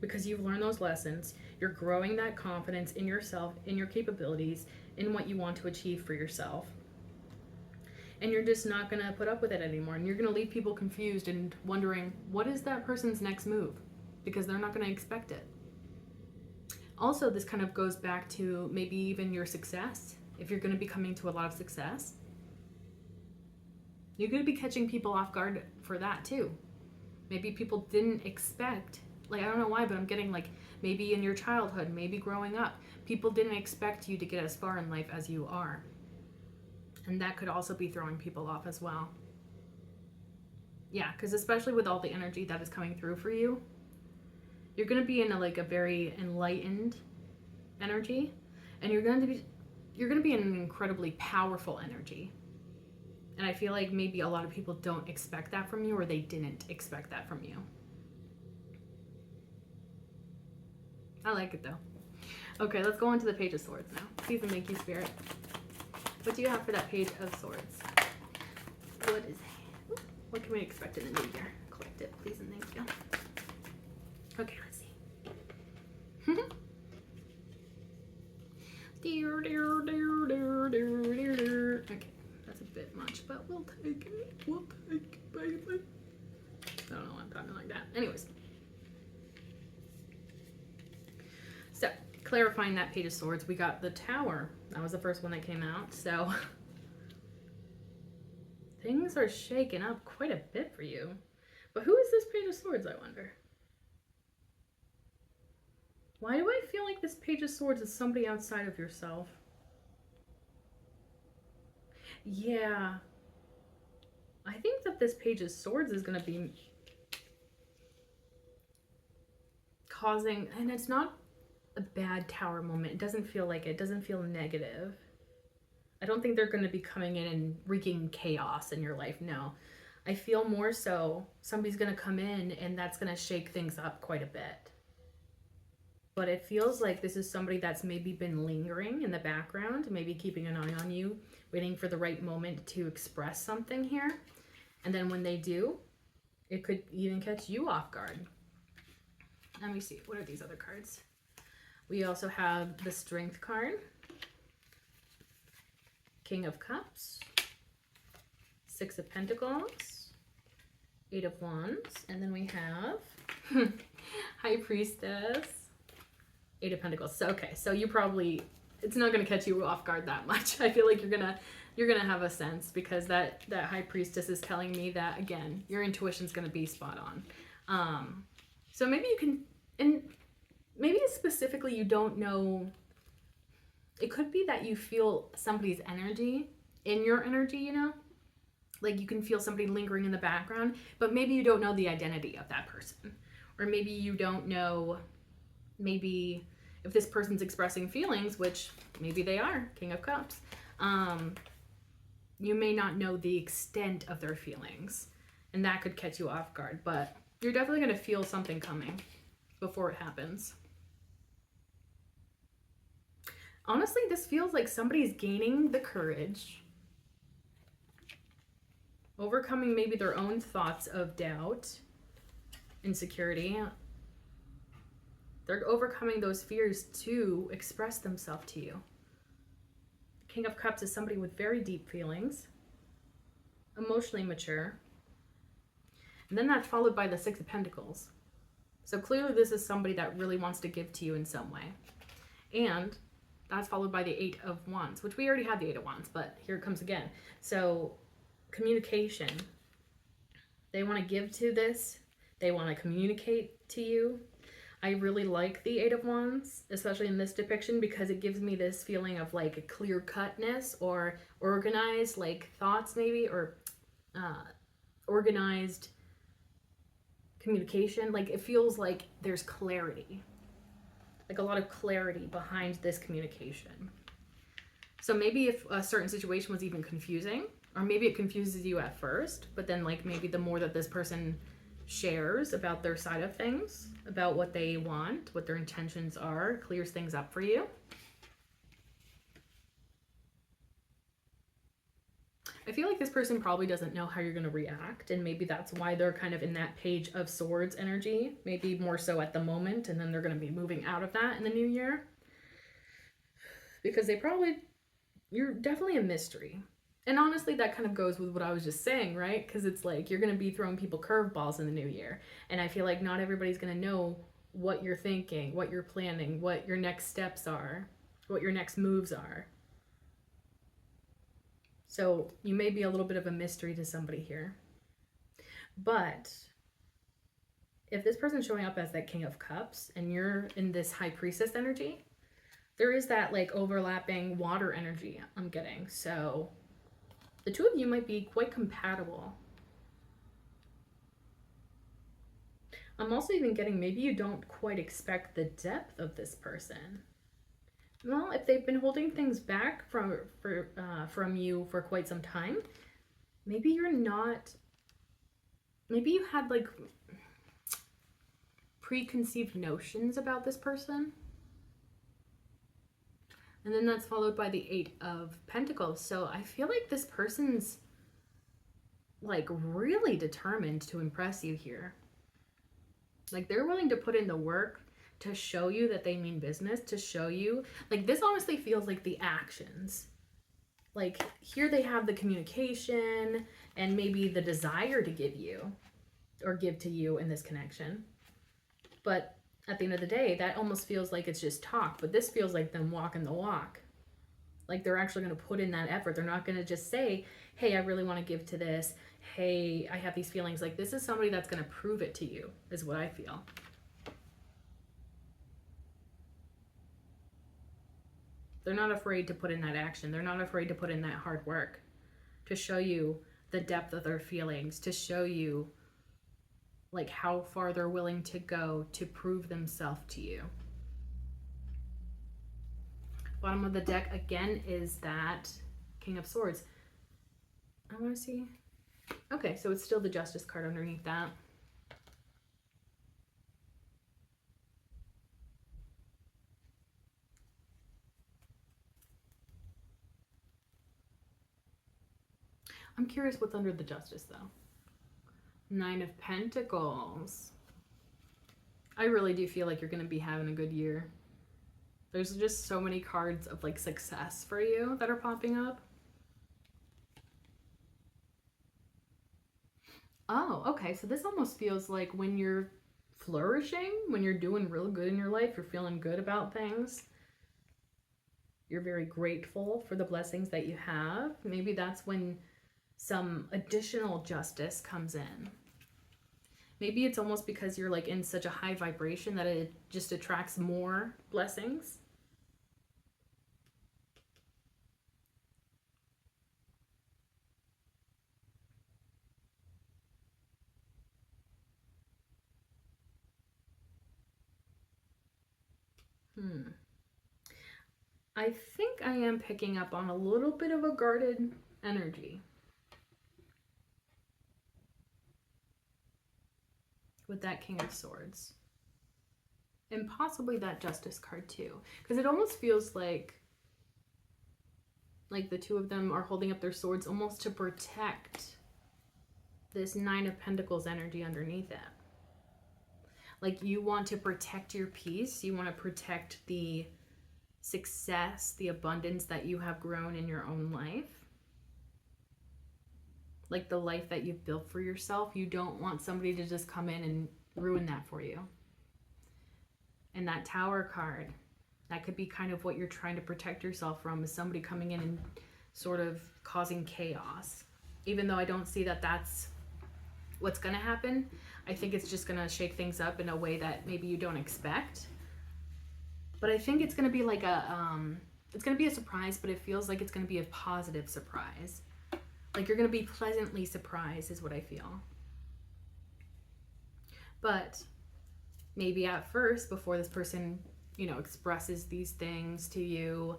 Because you've learned those lessons. You're growing that confidence in yourself, in your capabilities, in what you want to achieve for yourself. And you're just not going to put up with it anymore. And you're going to leave people confused and wondering, what is that person's next move? Because they're not going to expect it. Also, this kind of goes back to maybe even your success. If you're going to be coming to a lot of success, you're going to be catching people off guard for that too. Maybe people didn't expect, like, I don't know why, but I'm getting like, maybe in your childhood, maybe growing up, people didn't expect you to get as far in life as you are. And that could also be throwing people off as well. Yeah, because especially with all the energy that is coming through for you, you're going to be in a very enlightened energy, and you're going to be in an incredibly powerful energy. And I feel like maybe a lot of people don't expect that from you, or they didn't expect that from you. I like it though. Okay, let's go on to the Page of Swords now. Please and thank you, Spirit. What do you have for that Page of Swords? What can we expect in the new year? Collective, please and thank you. Okay, let's see. Okay, that's a bit much, but we'll take it. We'll take it, baby. I don't know why I'm talking like that. Anyways. So, clarifying that Page of Swords, we got the Tower. That was the first one that came out, so things are shaking up quite a bit for you. But who is this Page of Swords, I wonder? Why do I feel like this Page of Swords is somebody outside of yourself? Yeah. I think that this Page of Swords is going to be causing, and it's not a bad Tower moment. It doesn't feel like it. It doesn't feel negative. I don't think they're going to be coming in and wreaking chaos in your life. No. I feel more so somebody's going to come in and that's going to shake things up quite a bit. But it feels like this is somebody that's maybe been lingering in the background, maybe keeping an eye on you, waiting for the right moment to express something here. And then when they do, it could even catch you off guard. Let me see. What are these other cards? We also have the Strength card, King of Cups, Six of Pentacles, Eight of Wands, and then we have High Priestess, Eight of Pentacles. So, okay, so you probably, it's not going to catch you off guard that much. I feel like you're gonna have a sense, because that High Priestess is telling me that, again, your intuition's going to be spot on. So maybe you can, and maybe specifically you don't know, it could be that you feel somebody's energy in your energy, you know? Like you can feel somebody lingering in the background, but maybe you don't know the identity of that person. Or maybe you don't know, maybe if this person's expressing feelings, which maybe they are, King of Cups, you may not know the extent of their feelings, and that could catch you off guard, but you're definitely going to feel something coming before it happens. Honestly, this feels like somebody's gaining the courage, overcoming maybe their own thoughts of doubt, insecurity. They're overcoming those fears to express themselves to you. King of Cups is somebody with very deep feelings, emotionally mature. And then that's followed by the Six of Pentacles. So clearly this is somebody that really wants to give to you in some way. And that's followed by the Eight of Wands, which we already had the Eight of Wands, but here it comes again. So communication. They want to give to this. They want to communicate to you. I really like the Eight of Wands, especially in this depiction, because it gives me this feeling of like a clear-cutness or organized like thoughts maybe, or organized communication. Like it feels like there's clarity, like a lot of clarity behind this communication. So maybe if a certain situation was even confusing, or maybe it confuses you at first, but then like maybe the more that this person shares about their side of things, about what they want, what their intentions are, clears things up for you. I feel like this person probably doesn't know how you're going to react, and maybe that's why they're kind of in that Page of Swords energy, maybe more so at the moment, and then they're going to be moving out of that in the new year. Because you're definitely a mystery. And honestly, that kind of goes with what I was just saying, right? Because it's like you're going to be throwing people curveballs in the new year. And I feel like not everybody's going to know what you're thinking, what you're planning, what your next steps are, what your next moves are. So you may be a little bit of a mystery to somebody here. But if this person's showing up as that King of Cups and you're in this High Priestess energy, there is that like overlapping water energy I'm getting. So the two of you might be quite compatible. I'm also even getting maybe you don't quite expect the depth of this person. Well, if they've been holding things back from you for quite some time, maybe you're not. Maybe you had like preconceived notions about this person. And then that's followed by the Eight of Pentacles. So I feel like this person's like really determined to impress you here. Like they're willing to put in the work to show you that they mean business, to show you. Like this honestly feels like the actions. Like here they have the communication and maybe the desire to give you or give to you in this connection. But at the end of the day, that almost feels like it's just talk, but this feels like them walking the walk. Like they're actually going to put in that effort. They're not going to just say, hey, I really want to give to this. Hey, I have these feelings. Like this is somebody that's going to prove it to you, is what I feel. They're not afraid to put in that action. They're not afraid to put in that hard work to show you the depth of their feelings, to show you like how far they're willing to go to prove themselves to you. Bottom of the deck again is that King of Swords. I want to see. Okay, so it's still the Justice card underneath that. I'm curious what's under the Justice though. Nine of Pentacles. I really do feel like you're going to be having a good year. There's just so many cards of like success for you that are popping up. Oh, okay. So this almost feels like when you're flourishing, when you're doing real good in your life, you're feeling good about things. You're very grateful for the blessings that you have. Maybe that's when some additional justice comes in. Maybe it's almost because you're like in such a high vibration that it just attracts more blessings. I think I am picking up on a little bit of a guarded energy. With that King of Swords. And possibly that Justice card too. Because it almost feels like the two of them are holding up their swords almost to protect this Nine of Pentacles energy underneath it. Like you want to protect your peace. You want to protect the success, the abundance that you have grown in your own life. Like the life that you've built for yourself. You don't want somebody to just come in and ruin that for you. And that Tower card, that could be kind of what you're trying to protect yourself from, is somebody coming in and sort of causing chaos. Even though I don't see that that's what's going to happen. I think it's just going to shake things up in a way that maybe you don't expect. But I think it's going to be like it's going to be a surprise, but it feels like it's going to be a positive surprise. Like you're going to be pleasantly surprised is what I feel. But maybe at first, before this person, expresses these things to you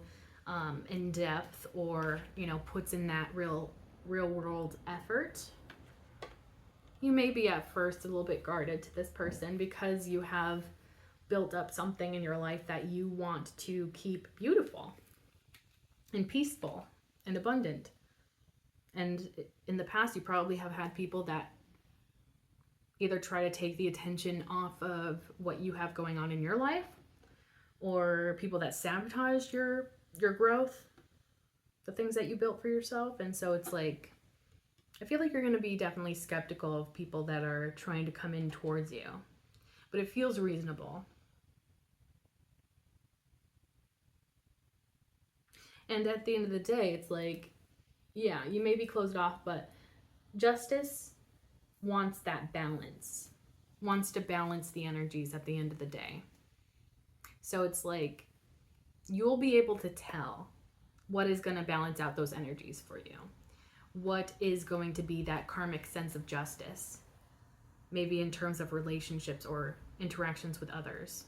in depth, or, puts in that real world effort, you may be at first a little bit guarded to this person because you have built up something in your life that you want to keep beautiful and peaceful and abundant. And in the past, you probably have had people that either try to take the attention off of what you have going on in your life, or people that sabotage your growth, the things that you built for yourself. And so it's like, I feel like you're going to be definitely skeptical of people that are trying to come in towards you, but it feels reasonable. And at the end of the day, it's like, yeah, you may be closed off, but Justice wants that balance, wants to balance the energies at the end of the day. So it's like, you'll be able to tell what is going to balance out those energies for you. What is going to be that karmic sense of justice? Maybe in terms of relationships or interactions with others.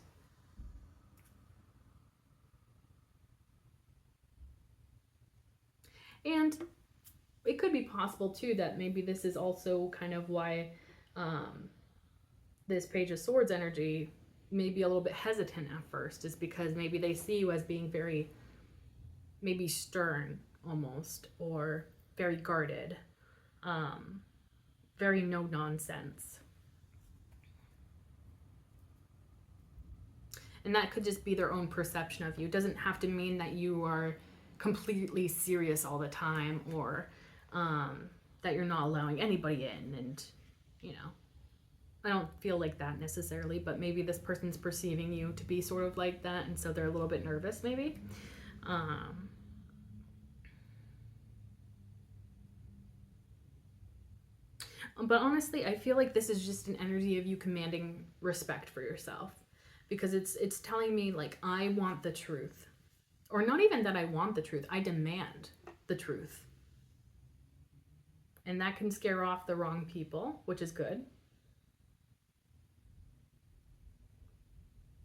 And it could be possible too that maybe this is also kind of why this Page of Swords energy may be a little bit hesitant at first, is because maybe they see you as being very, maybe stern almost, or very guarded, very no nonsense. And that could just be their own perception of you. It doesn't have to mean that you are completely serious all the time, or that you're not allowing anybody in. And, I don't feel like that necessarily, but maybe this person's perceiving you to be sort of like that, and so they're a little bit nervous maybe. But honestly, I feel like this is just an energy of you commanding respect for yourself, because it's telling me like, I want the truth. Or not even that I want the truth, I demand the truth. And that can scare off the wrong people, which is good.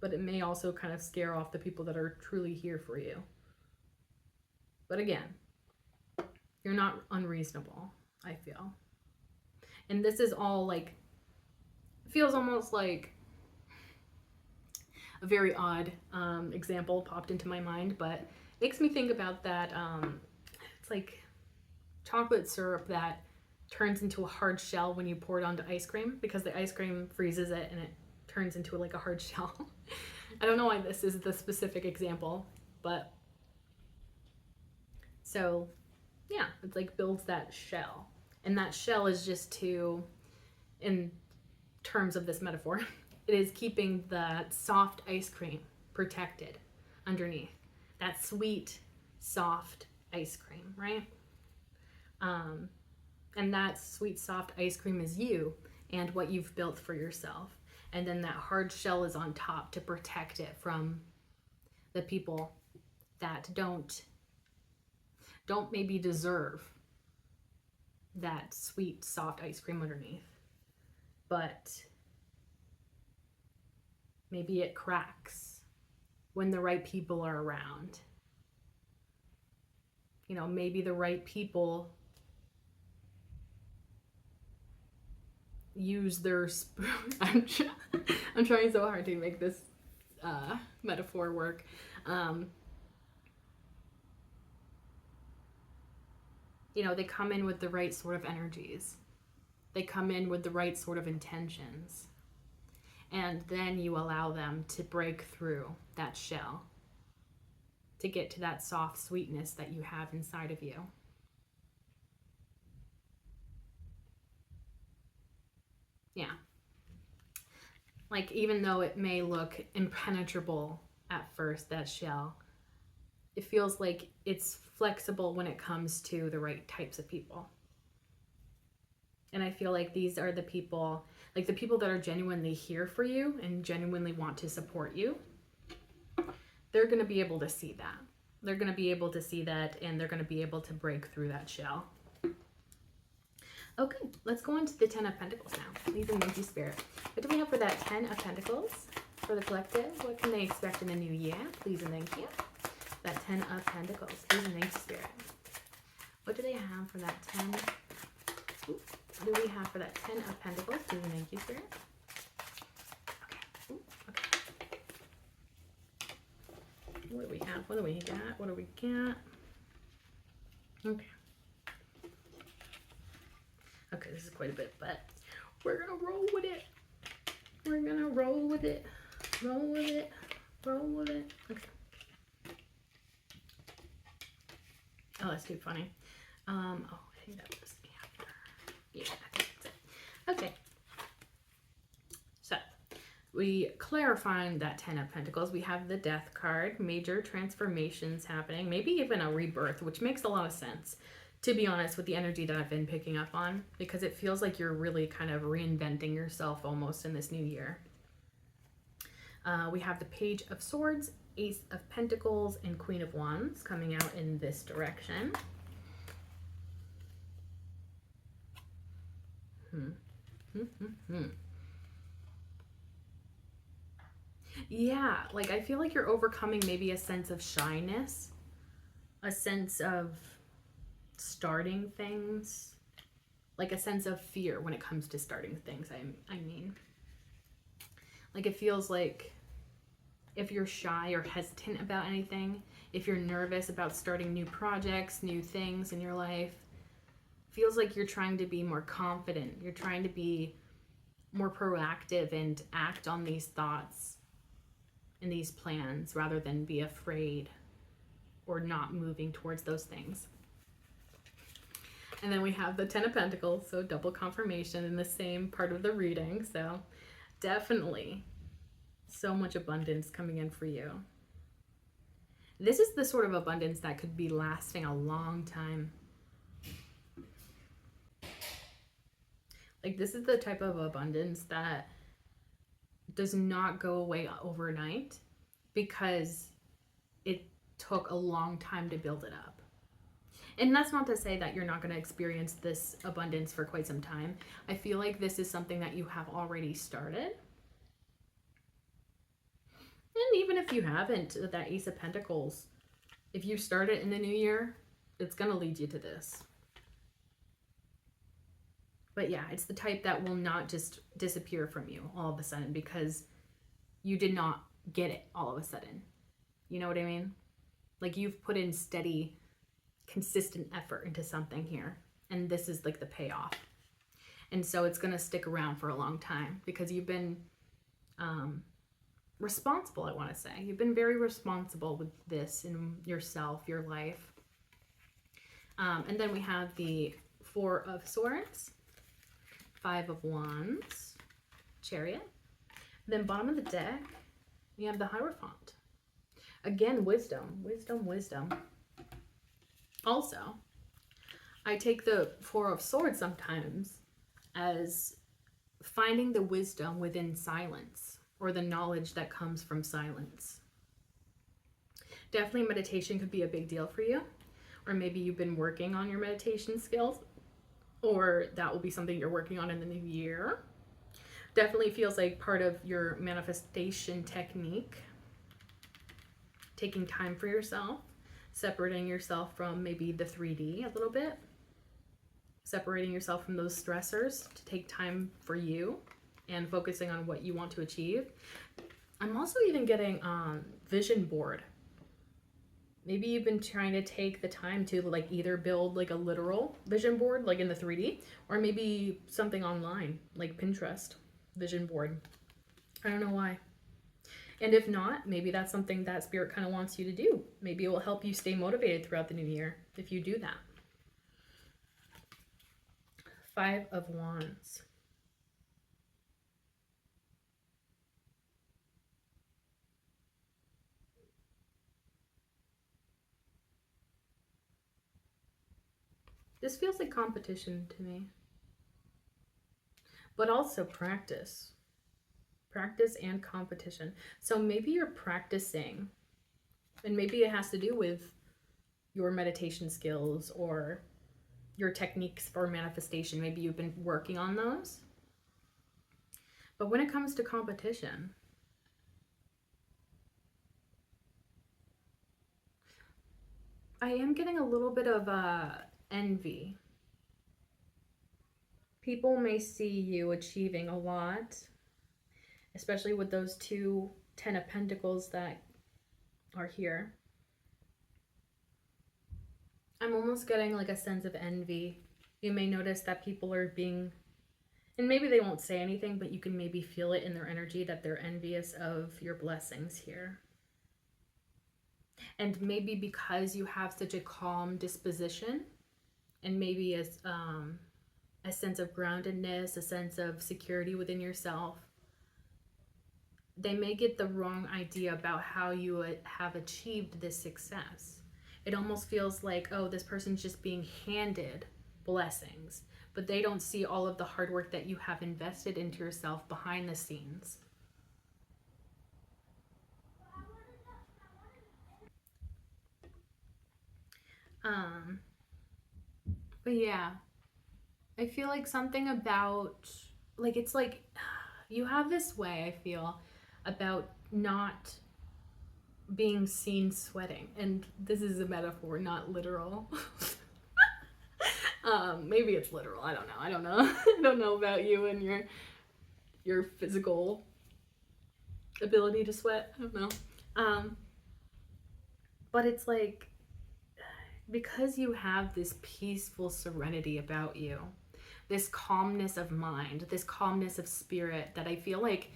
But it may also kind of scare off the people that are truly here for you. But again, you're not unreasonable, I feel. And this is all like, feels almost like a very odd example popped into my mind, but makes me think about that. It's like chocolate syrup that turns into a hard shell when you pour it onto ice cream, because the ice cream freezes it and it turns into like a hard shell. I don't know why this is the specific example, but so yeah, it's like builds that shell. And that shell is just to, in terms of this metaphor, it is keeping that soft ice cream protected underneath. That sweet, soft ice cream, right? And that sweet, soft ice cream is you and what you've built for yourself. And then that hard shell is on top to protect it from the people that don't maybe deserve that sweet, soft ice cream underneath. But maybe it cracks when the right people are around. Maybe the right people use their I'm trying so hard to make this metaphor work. You know, they come in with the right sort of energies. They come in with the right sort of intentions. And then you allow them to break through that shell to get to that soft sweetness that you have inside of you. Yeah. Like, even though it may look impenetrable at first, that shell, it feels like it's flexible when it comes to the right types of people. And I feel like these are the people, like the people that are genuinely here for you and genuinely want to support you. They're going to be able to see that. They're going to be able to see that, and they're going to be able to break through that shell. Okay, let's go into the 10 of Pentacles now. Please and thank you, Spirit. What do we have for that 10 of Pentacles for the collective? What can they expect in the new year? Please and thank you. That 10 of Pentacles. Please and thank you, Spirit. What do they have for that 10? Ooh, what do we have for that 10 of Pentacles? Please and thank you, Spirit. Okay. Ooh, okay. What do we have? What do we got? What do we got? Okay. Okay, this is quite a bit, but we're gonna roll with it. We're gonna roll with it. Roll with it. Roll with it. Okay. Oh, that's too funny. Oh, I think that was after. Yeah, I think that's it. Okay. So, we clarifying that 10 of Pentacles. We have the Death card, major transformations happening, maybe even a rebirth, which makes a lot of sense, to be honest, with the energy that I've been picking up on, because it feels like you're really kind of reinventing yourself almost in this new year. We have the Page of Swords, Ace of Pentacles, and Queen of Wands coming out in this direction. Yeah, like I feel like you're overcoming maybe a sense of shyness, a sense of starting things, like a sense of fear when it comes to starting things. I mean, like it feels like if you're shy or hesitant about anything, if you're nervous about starting new projects, new things in your life, feels like you're trying to be more confident. You're trying to be more proactive and act on these thoughts and these plans rather than be afraid or not moving towards those things. And then we have the 10 of Pentacles, so double confirmation in the same part of the reading. So definitely so much abundance coming in for you. This is the sort of abundance that could be lasting a long time. Like this is the type of abundance that does not go away overnight because it took a long time to build it up. And that's not to say that you're not going to experience this abundance for quite some time. I feel like this is something that you have already started. And even if you haven't, that Ace of Pentacles, if you start it in the new year, it's going to lead you to this. But yeah, it's the type that will not just disappear from you all of a sudden because you did not get it all of a sudden. You know what I mean? Like you've put in steady, consistent effort into something here. And this is like the payoff. And so it's going to stick around for a long time because you've been responsible, I want to say. You've been very responsible with this in yourself, your life. And then we have the Four of Swords, Five of Wands, Chariot. Then bottom of the deck, we have the Hierophant. Again, wisdom, wisdom, wisdom. Also, I take the Four of Swords sometimes as finding the wisdom within silence or the knowledge that comes from silence. Definitely meditation could be a big deal for you, or maybe you've been working on your meditation skills, or that will be something you're working on in the new year. Definitely feels like part of your manifestation technique. Taking time for yourself, separating yourself from maybe the 3D a little bit. separating yourself from those stressors to take time for you and focusing on what you want to achieve. I'm also even getting vision board. Maybe you've been trying to take the time to like either build like a literal vision board like in the 3D, or maybe something online like Pinterest vision board. I don't know why. And if not, maybe that's something that Spirit kind of wants you to do. Maybe it will help you stay motivated throughout the new year if you do that. 5 of Wands. This feels like competition to me. But also practice. Practice and competition. So maybe you're practicing, and maybe it has to do with your meditation skills or your techniques for manifestation. Maybe you've been working on those. But when it comes to competition, I am getting a little bit of envy. People may see you achieving a lot, especially with those 2 10 of Pentacles that are here. I'm almost getting like a sense of envy. You may notice that people are being, and maybe they won't say anything, but you can maybe feel it in their energy that they're envious of your blessings here. And maybe because you have such a calm disposition, and maybe as a sense of groundedness, a sense of security within yourself, they may get the wrong idea about how you have achieved this success. It almost feels like, oh, this person's just being handed blessings, but they don't see all of the hard work that you have invested into yourself behind the scenes. But yeah, I feel like something about, like, it's like you have this way, I feel, about not being seen sweating. And this is a metaphor, not literal. Maybe it's literal. I don't know. I don't know about you and your physical ability to sweat. I don't know. But it's like, because you have this peaceful serenity about you, this calmness of mind, this calmness of spirit that I feel like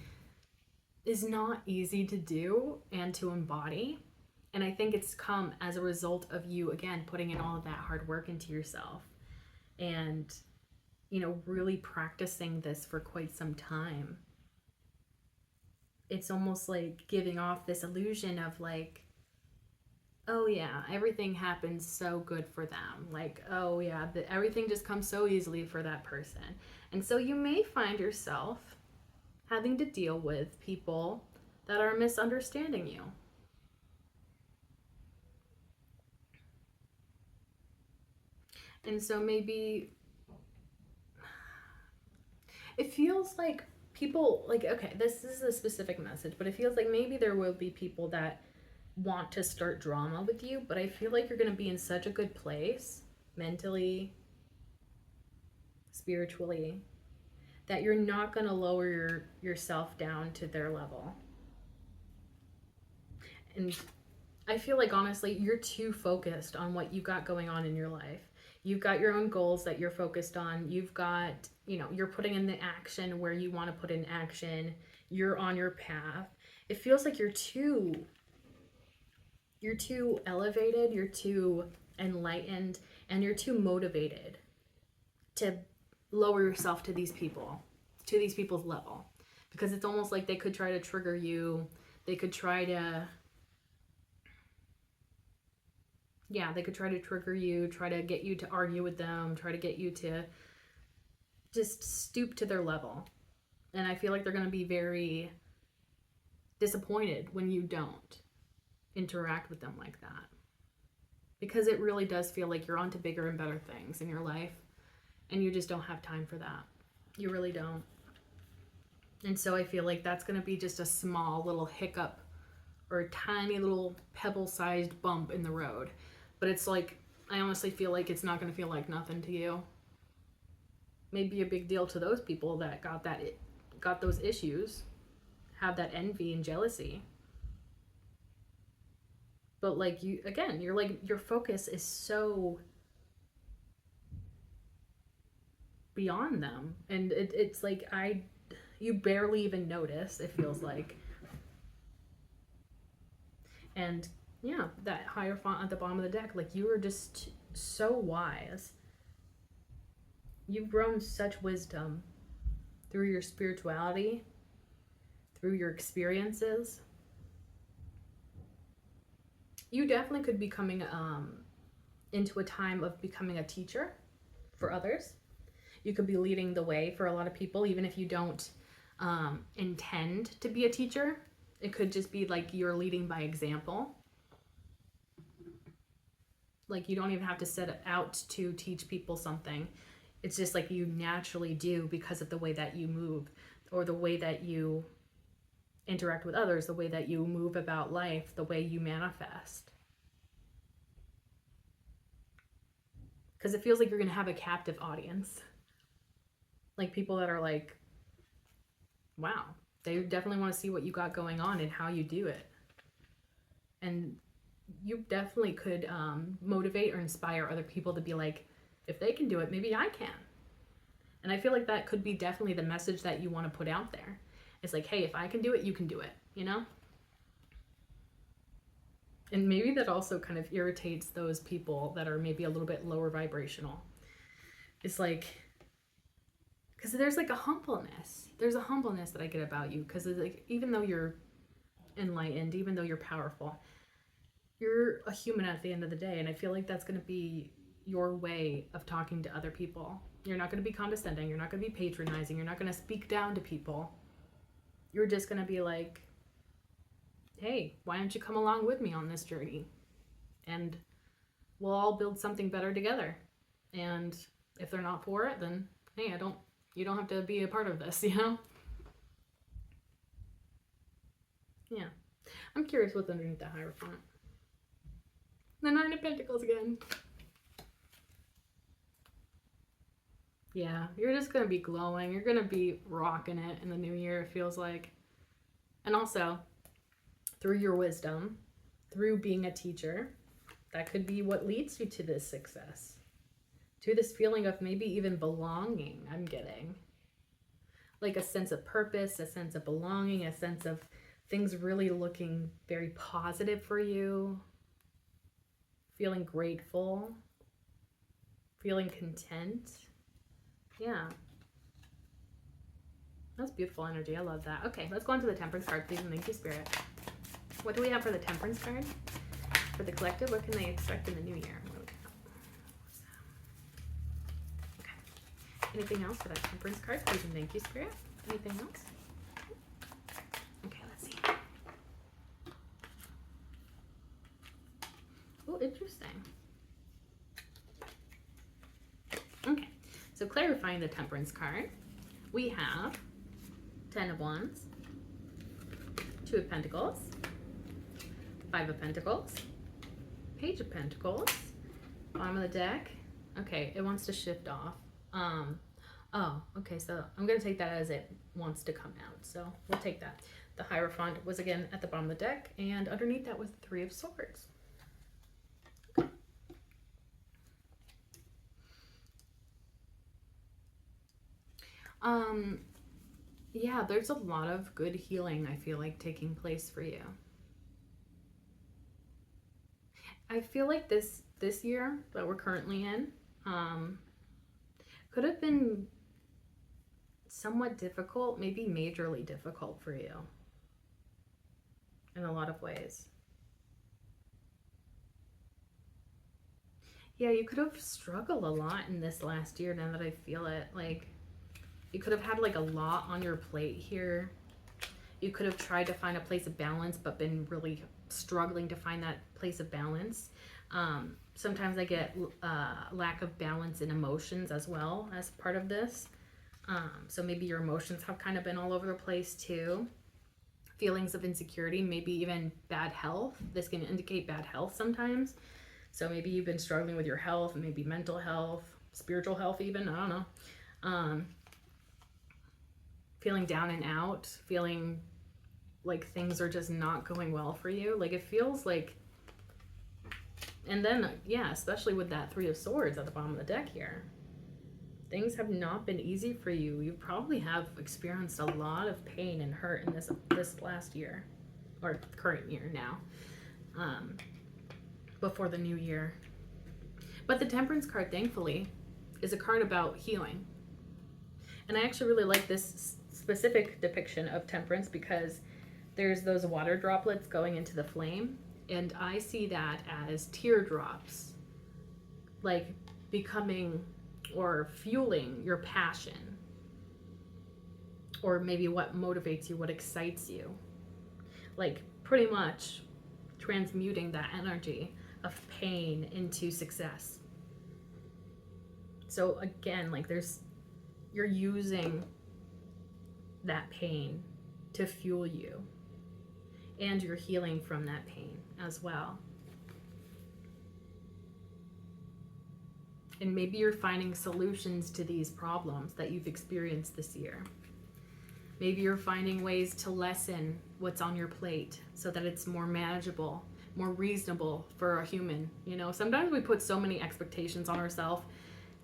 is not easy to do and to embody. And I think it's come as a result of you, again, putting in all of that hard work into yourself and, you know, really practicing this for quite some time. It's almost like giving off this illusion of like, oh yeah, everything happens so good for them. Like, oh yeah, everything just comes so easily for that person. And so you may find yourself having to deal with people that are misunderstanding you. And so maybe it feels like people, like, okay, this is a specific message, but it feels like maybe there will be people that want to start drama with you, but I feel like you're going to be in such a good place mentally, spiritually, that you're not going to lower yourself down to their level. And I feel like, honestly, you're too focused on what you got going on in your life. You've got your own goals that you're focused on. You've got, you know, you're putting in the action where you want to put in action. You're on your path. It feels like you're too elevated, you're too enlightened, and you're too motivated to lower yourself to these people's level. Because it's almost like they could try to trigger you. They could try to trigger you, try to get you to argue with them, try to get you to just stoop to their level. And I feel like they're going to be very disappointed when you don't interact with them like that. Because it really does feel like you're on to bigger and better things in your life, and you just don't have time for that. You really don't. And so I feel like that's going to be just a small little hiccup or a tiny little pebble-sized bump in the road. But it's like, I honestly feel like it's not going to feel like nothing to you. may be a big deal to those people that got those issues, have that envy and jealousy. But like you, again, you're like, your focus is so beyond them, and it's like you barely even notice, it feels like. And yeah, that Hierophant at the bottom of the deck, like, you are just so wise. You've grown such wisdom through your spirituality, through your experiences. You definitely could be coming into a time of becoming a teacher for others. You could be leading the way for a lot of people, even if you don't intend to be a teacher. It could just be like you're leading by example. Like, you don't even have to set out to teach people something. It's just like you naturally do because of the way that you move, or the way that you interact with others, the way that you move about life, the way you manifest. Because it feels like you're going to have a captive audience. Like, people that are like, wow, they definitely want to see what you got going on and how you do it. And you definitely could motivate or inspire other people to be like, if they can do it, maybe I can. And I feel like that could be definitely the message that you want to put out there. It's like, hey, if I can do it, you can do it, you know? And maybe that also kind of irritates those people that are maybe a little bit lower vibrational. It's like, because there's like a humbleness. There's a humbleness that I get about you. Because like, even though you're enlightened, even though you're powerful, you're a human at the end of the day. And I feel like that's going to be your way of talking to other people. You're not going to be condescending. You're not going to be patronizing. You're not going to speak down to people. You're just going to be like, hey, why don't you come along with me on this journey? And we'll all build something better together. And if they're not for it, then hey, you don't have to be a part of this, you know? Yeah. I'm curious what's underneath the Hierophant. The Nine of Pentacles again. Yeah, you're just going to be glowing. You're going to be rocking it in the new year, it feels like. And also, through your wisdom, through being a teacher, that could be what leads you to this success. To this feeling of maybe even belonging, I'm getting. Like a sense of purpose, a sense of belonging, a sense of things really looking very positive for you. Feeling grateful. Feeling content. Yeah. That's beautiful energy. I love that. Okay, let's go on to the Temperance card, please, and thank you, Spirit. What do we have for the Temperance card? For the collective, what can they expect in the new year? What do we got? Okay. Anything else for that Temperance card, please, and thank you, Spirit? Anything else? Okay, let's see. Oh, interesting. Okay, so clarifying the Temperance card, we have 10 of Wands, 2 of Pentacles, 5 of Pentacles, Page of Pentacles, bottom of the deck. Okay, it wants to shift off. Oh, okay, so I'm going to take that as it wants to come out. So we'll take that. The Hierophant was again at the bottom of the deck, and underneath that was 3 of Swords. Okay. Yeah, there's a lot of good healing, I feel like, taking place for you. I feel like this year that we're currently in could have been somewhat difficult, maybe majorly difficult for you in a lot of ways. Yeah, you could have struggled a lot in this last year, now that I feel it. Like, you could have had like a lot on your plate here. You could have tried to find a place of balance, but been really struggling to find that place of balance. Sometimes I get lack of balance in emotions as well as part of this. So maybe your emotions have kind of been all over the place too. Feelings of insecurity, maybe even bad health. This can indicate bad health sometimes. So maybe you've been struggling with your health, maybe mental health, spiritual health even, I don't know. um, feeling down and out, feeling like things are just not going well for you. Like it feels like, and then, yeah, especially with that Three of Swords at the bottom of the deck here, things have not been easy for you. You probably have experienced a lot of pain and hurt in this last year, or current year now, before the new year. But the Temperance card, thankfully, is a card about healing. And I actually really like this specific depiction of Temperance because there's those water droplets going into the flame, and I see that as teardrops, like becoming or fueling your passion, or maybe what motivates you, what excites you, like pretty much transmuting that energy of pain into success. So again, like you're using that pain to fuel you, and you're healing from that pain as well. And maybe you're finding solutions to these problems that you've experienced this year. Maybe you're finding ways to lessen what's on your plate so that it's more manageable, more reasonable for a human. You know, sometimes we put so many expectations on ourselves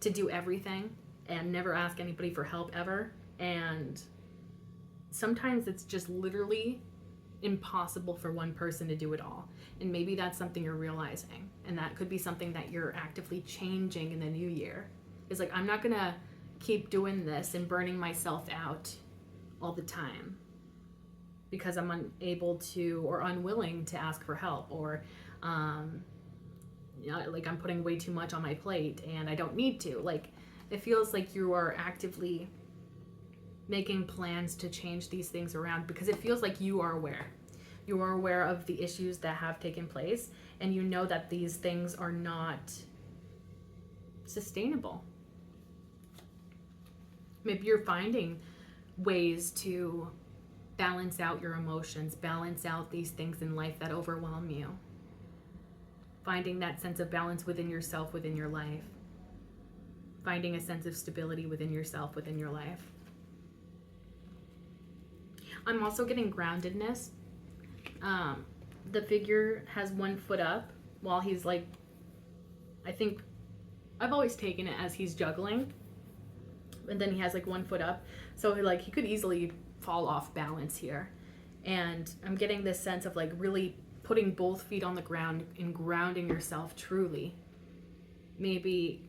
to do everything and never ask anybody for help ever. And sometimes it's just literally impossible for one person to do it all. And maybe that's something you're realizing, and that could be something that you're actively changing in the new year. It's like, I'm not gonna keep doing this and burning myself out all the time because I'm unable to or unwilling to ask for help, or you know, like I'm putting way too much on my plate and I don't need to. Like, it feels like you are actively making plans to change these things around because it feels like you are aware. You are aware of the issues that have taken place, and you know that these things are not sustainable. Maybe you're finding ways to balance out your emotions, balance out these things in life that overwhelm you. Finding that sense of balance within yourself, within your life. Finding a sense of stability within yourself, within your life. I'm also getting groundedness. The figure has one foot up while he's like, I think I've always taken it as he's juggling, and then he has like one foot up, so like he could easily fall off balance here. And I'm getting this sense of like really putting both feet on the ground and grounding yourself truly. Maybe,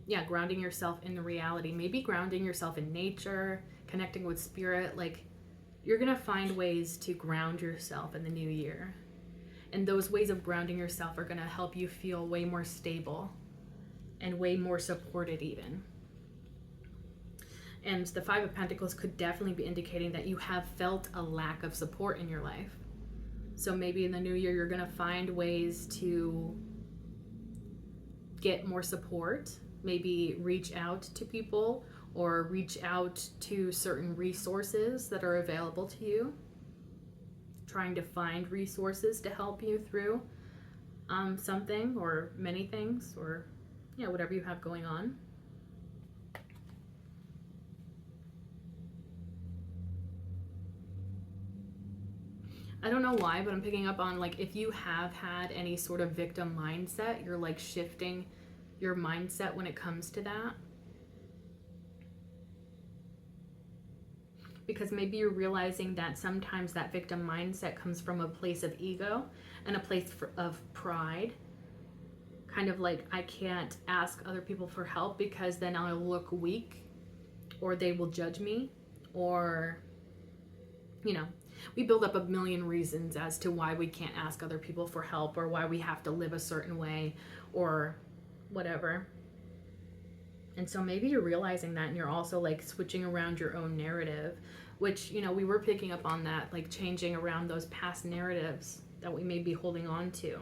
yeah, grounding yourself in the reality, maybe grounding yourself in nature, connecting with spirit. Like, you're gonna find ways to ground yourself in the new year. And those ways of grounding yourself are gonna help you feel way more stable and way more supported even. And the Five of Pentacles could definitely be indicating that you have felt a lack of support in your life. So maybe in the new year, you're gonna find ways to get more support, maybe reach out to people or reach out to certain resources that are available to you, trying to find resources to help you through something or many things, or yeah, whatever you have going on. I don't know why, but I'm picking up on, like, if you have had any sort of victim mindset, you're like shifting your mindset when it comes to that. Because maybe you're realizing that sometimes that victim mindset comes from a place of ego and a place of pride. Kind of like, I can't ask other people for help because then I'll look weak, or they will judge me, or, you know, we build up a million reasons as to why we can't ask other people for help, or why we have to live a certain way, or whatever. And so maybe you're realizing that, and you're also like switching around your own narrative, which, you know, we were picking up on that, like changing around those past narratives that we may be holding on to.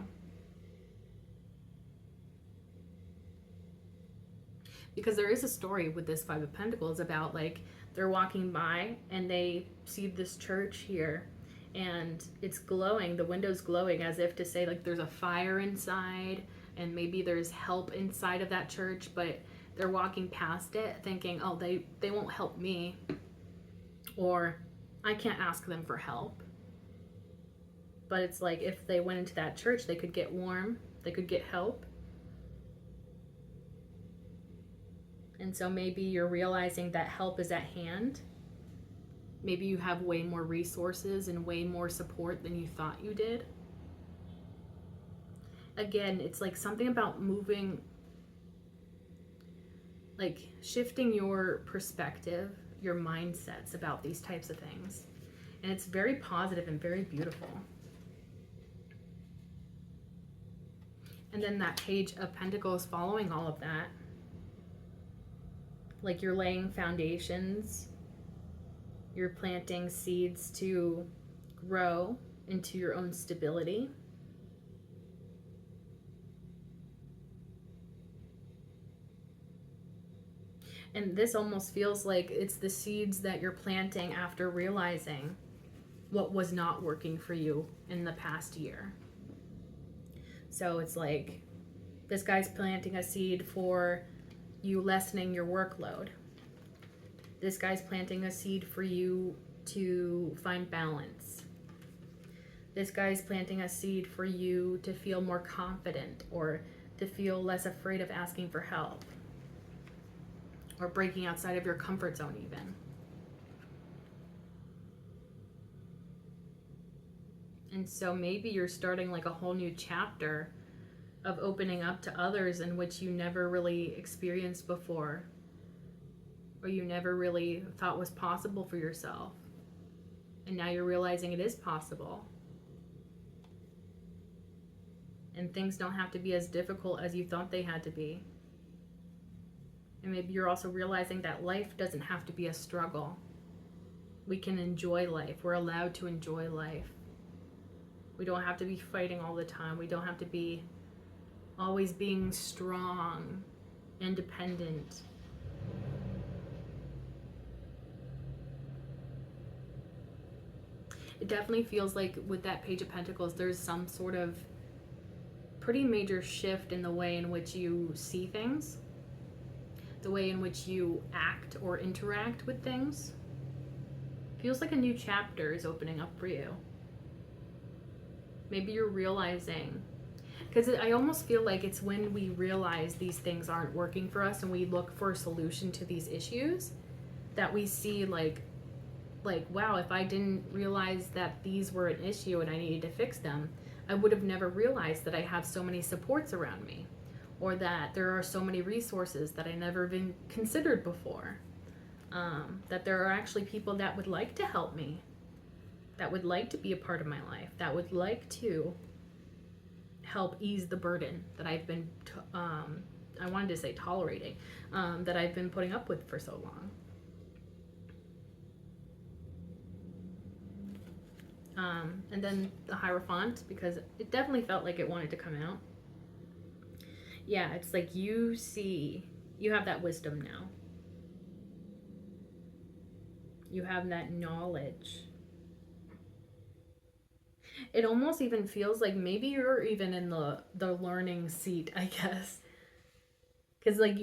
Because there is a story with this Five of Pentacles about, like, they're walking by and they see this church here and it's glowing, the window's glowing, as if to say, like, there's a fire inside and maybe there's help inside of that church, but They're walking past it thinking, oh, they won't help me, or I can't ask them for help. But it's like if they went into that church, they could get warm, they could get help. And so maybe you're realizing that help is at hand. Maybe you have way more resources and way more support than you thought you did. Again, it's like something about moving, like shifting your perspective, your mindsets about these types of things. And it's very positive and very beautiful. And then that Page of Pentacles following all of that. Like you're laying foundations. You're planting seeds to grow into your own stability. And this almost feels like it's the seeds that you're planting after realizing what was not working for you in the past year. So it's like this guy's planting a seed for you lessening your workload. This guy's planting a seed for you to find balance. This guy's planting a seed for you to feel more confident or to feel less afraid of asking for help or breaking outside of your comfort zone even. And so maybe you're starting like a whole new chapter of opening up to others in which you never really experienced before, or you never really thought was possible for yourself. And now you're realizing it is possible. And things don't have to be as difficult as you thought they had to be. And maybe you're also realizing that life doesn't have to be a struggle. We can enjoy life. We're allowed to enjoy life. We don't have to be fighting all the time. We don't have to be always being strong, independent. It definitely feels like with that Page of Pentacles, there's some sort of pretty major shift in the way in which you see things, the way in which you act or interact with things. Feels like a new chapter is opening up for you. Maybe you're realizing, because I almost feel like it's when we realize these things aren't working for us and we look for a solution to these issues that we see like, wow, if I didn't realize that these were an issue and I needed to fix them, I would have never realized that I have so many supports around me, or that there are so many resources that I never even considered before. That there are actually people that would like to help me, that would like to be a part of my life, that would like to help ease the burden that I've been, I wanted to say tolerating, that I've been putting up with for so long. And then the Hierophant, because it definitely felt like it wanted to come out. Yeah, it's like you have that wisdom now. You have that knowledge. It almost even feels like maybe you're even in the learning seat, I guess. Because like,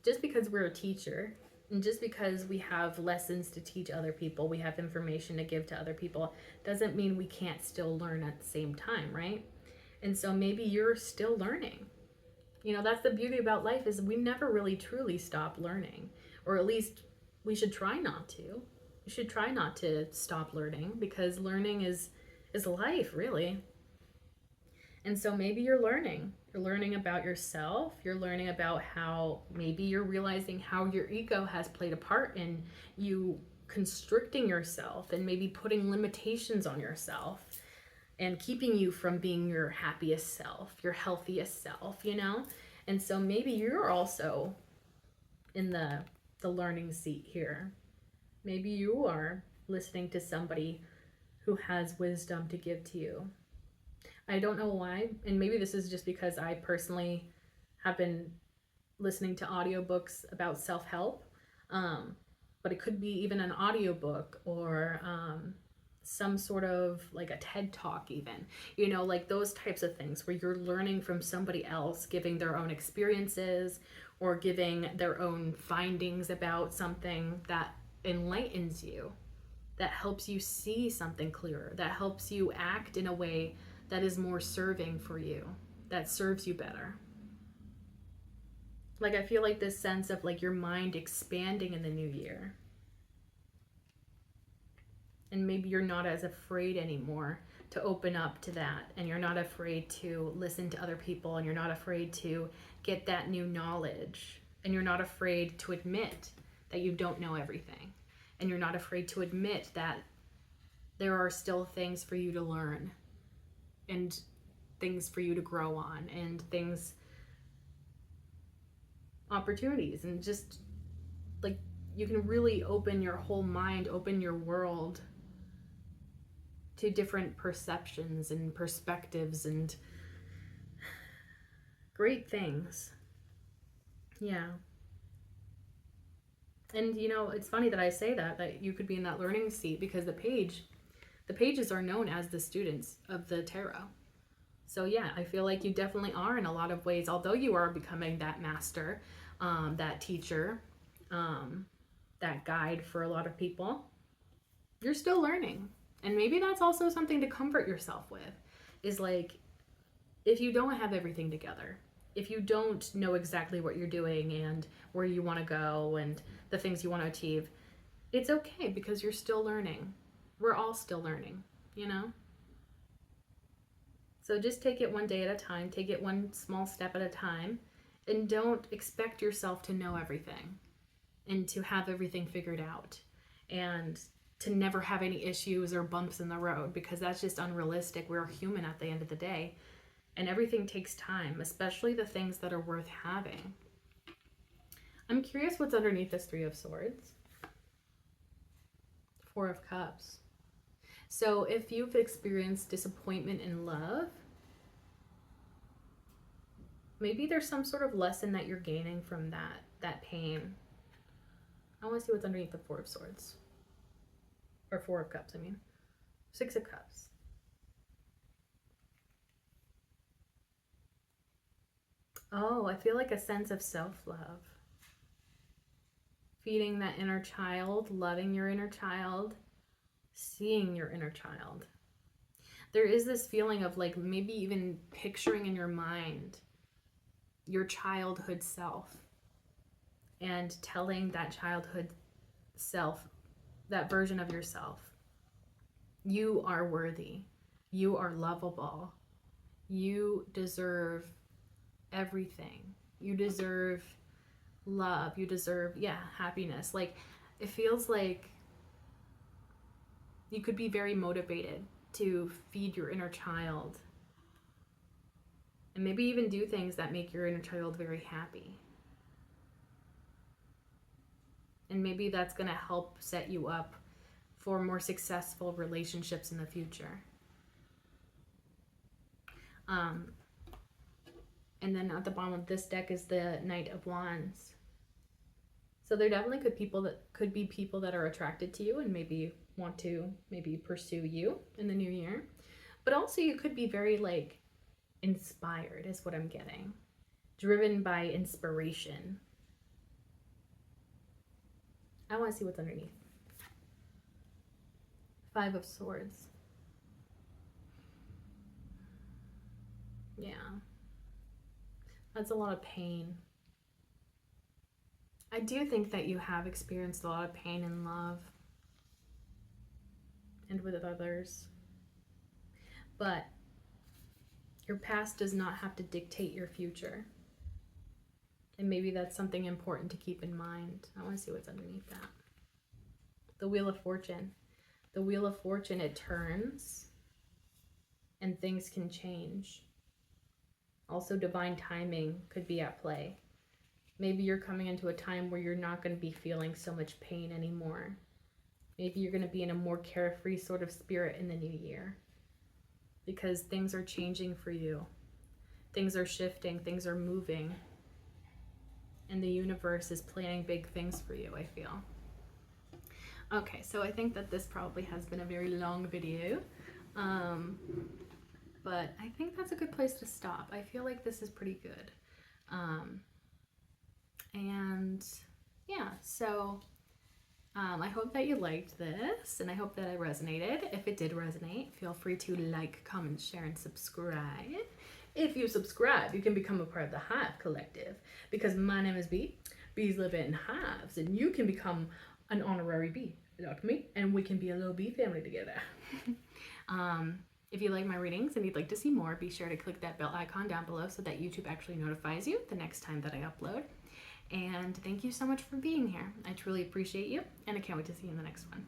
just because we're a teacher, and just because we have lessons to teach other people, we have information to give to other people, doesn't mean we can't still learn at the same time, right? And so maybe you're still learning. That's the beauty about life, is we never really truly stop learning. Or at least we should try not to. We should try not to stop learning, because learning is life, really. And so maybe you're learning. You're learning about yourself. You're learning about how maybe you're realizing how your ego has played a part in you constricting yourself and maybe putting limitations on yourself and keeping you from being your happiest self, your healthiest self, And so maybe you're also in the learning seat here. Maybe you are listening to somebody who has wisdom to give to you. I don't know why, and maybe this is just because I personally have been listening to audiobooks about self-help, but it could be even an audiobook or some sort of like a TED Talk even, like those types of things where you're learning from somebody else giving their own experiences or giving their own findings about something that enlightens you, that helps you see something clearer, that helps you act in a way that is more serving for you, that serves you better. Like, I feel like this sense of like your mind expanding in the new year. And maybe you're not as afraid anymore to open up to that, and you're not afraid to listen to other people, and you're not afraid to get that new knowledge, and you're not afraid to admit that you don't know everything, and you're not afraid to admit that there are still things for you to learn and things for you to grow on, and things, opportunities, and just like you can really open your whole mind, open your world to different perceptions and perspectives and great things. Yeah. And you know, it's funny that I say that you could be in that learning seat, because the pages are known as the students of the tarot. So yeah, I feel like you definitely are in a lot of ways, although you are becoming that master, that teacher, that guide for a lot of people, you're still learning. And maybe that's also something to comfort yourself with, is like, if you don't have everything together, if you don't know exactly what you're doing and where you want to go and the things you want to achieve, it's okay, because you're still learning. We're all still learning, you know? So just take it one day at a time, take it one small step at a time, and don't expect yourself to know everything and to have everything figured out and to never have any issues or bumps in the road, because that's just unrealistic. We're human at the end of the day, and everything takes time, especially the things that are worth having. I'm curious what's underneath this Three of Swords. Four of Cups. So if you've experienced disappointment in love, maybe there's some sort of lesson that you're gaining from that pain. I want to see what's underneath the Four of Swords. Or Four of Cups, I mean. Six of Cups. Oh, I feel like a sense of self-love. Feeding that inner child, loving your inner child, seeing your inner child. There is this feeling of like maybe even picturing in your mind your childhood self and telling that childhood self, that version of yourself, you are worthy, you are lovable, you deserve everything, you deserve love, you deserve, happiness. Like, it feels like you could be very motivated to feed your inner child and maybe even do things that make your inner child very happy. And maybe that's going to help set you up for more successful relationships in the future. And then at the bottom of this deck is the Knight of Wands. So there definitely could be people that are attracted to you and maybe want to pursue you in the new year. But also you could be very like inspired, is what I'm getting. Driven by inspiration. I want to see what's underneath. Five of Swords. Yeah. That's a lot of pain. I do think that you have experienced a lot of pain in love and with others. But your past does not have to dictate your future. And maybe that's something important to keep in mind. I want to see what's underneath that. The Wheel of Fortune. The Wheel of Fortune, it turns and things can change. Also, divine timing could be at play. Maybe you're coming into a time where you're not going to be feeling so much pain anymore. Maybe you're going to be in a more carefree sort of spirit in the new year, because things are changing for you. Things are shifting, things are moving. And the universe is planning big things for you, I feel. Okay, so I think that this probably has been a very long video. But I think that's a good place to stop. I feel like this is pretty good. And yeah, so I hope that you liked this, and I hope that I resonated. If it did resonate, feel free to like, comment, share, and subscribe. If you subscribe, you can become a part of the Hive Collective, because my name is Bee. Bees live in hives, and you can become an honorary bee like me, and we can be a little bee family together. If you like my readings and you'd like to see more, be sure to click that bell icon down below so that YouTube actually notifies you the next time that I upload. And thank you so much for being here. I truly appreciate you, and I can't wait to see you in the next one.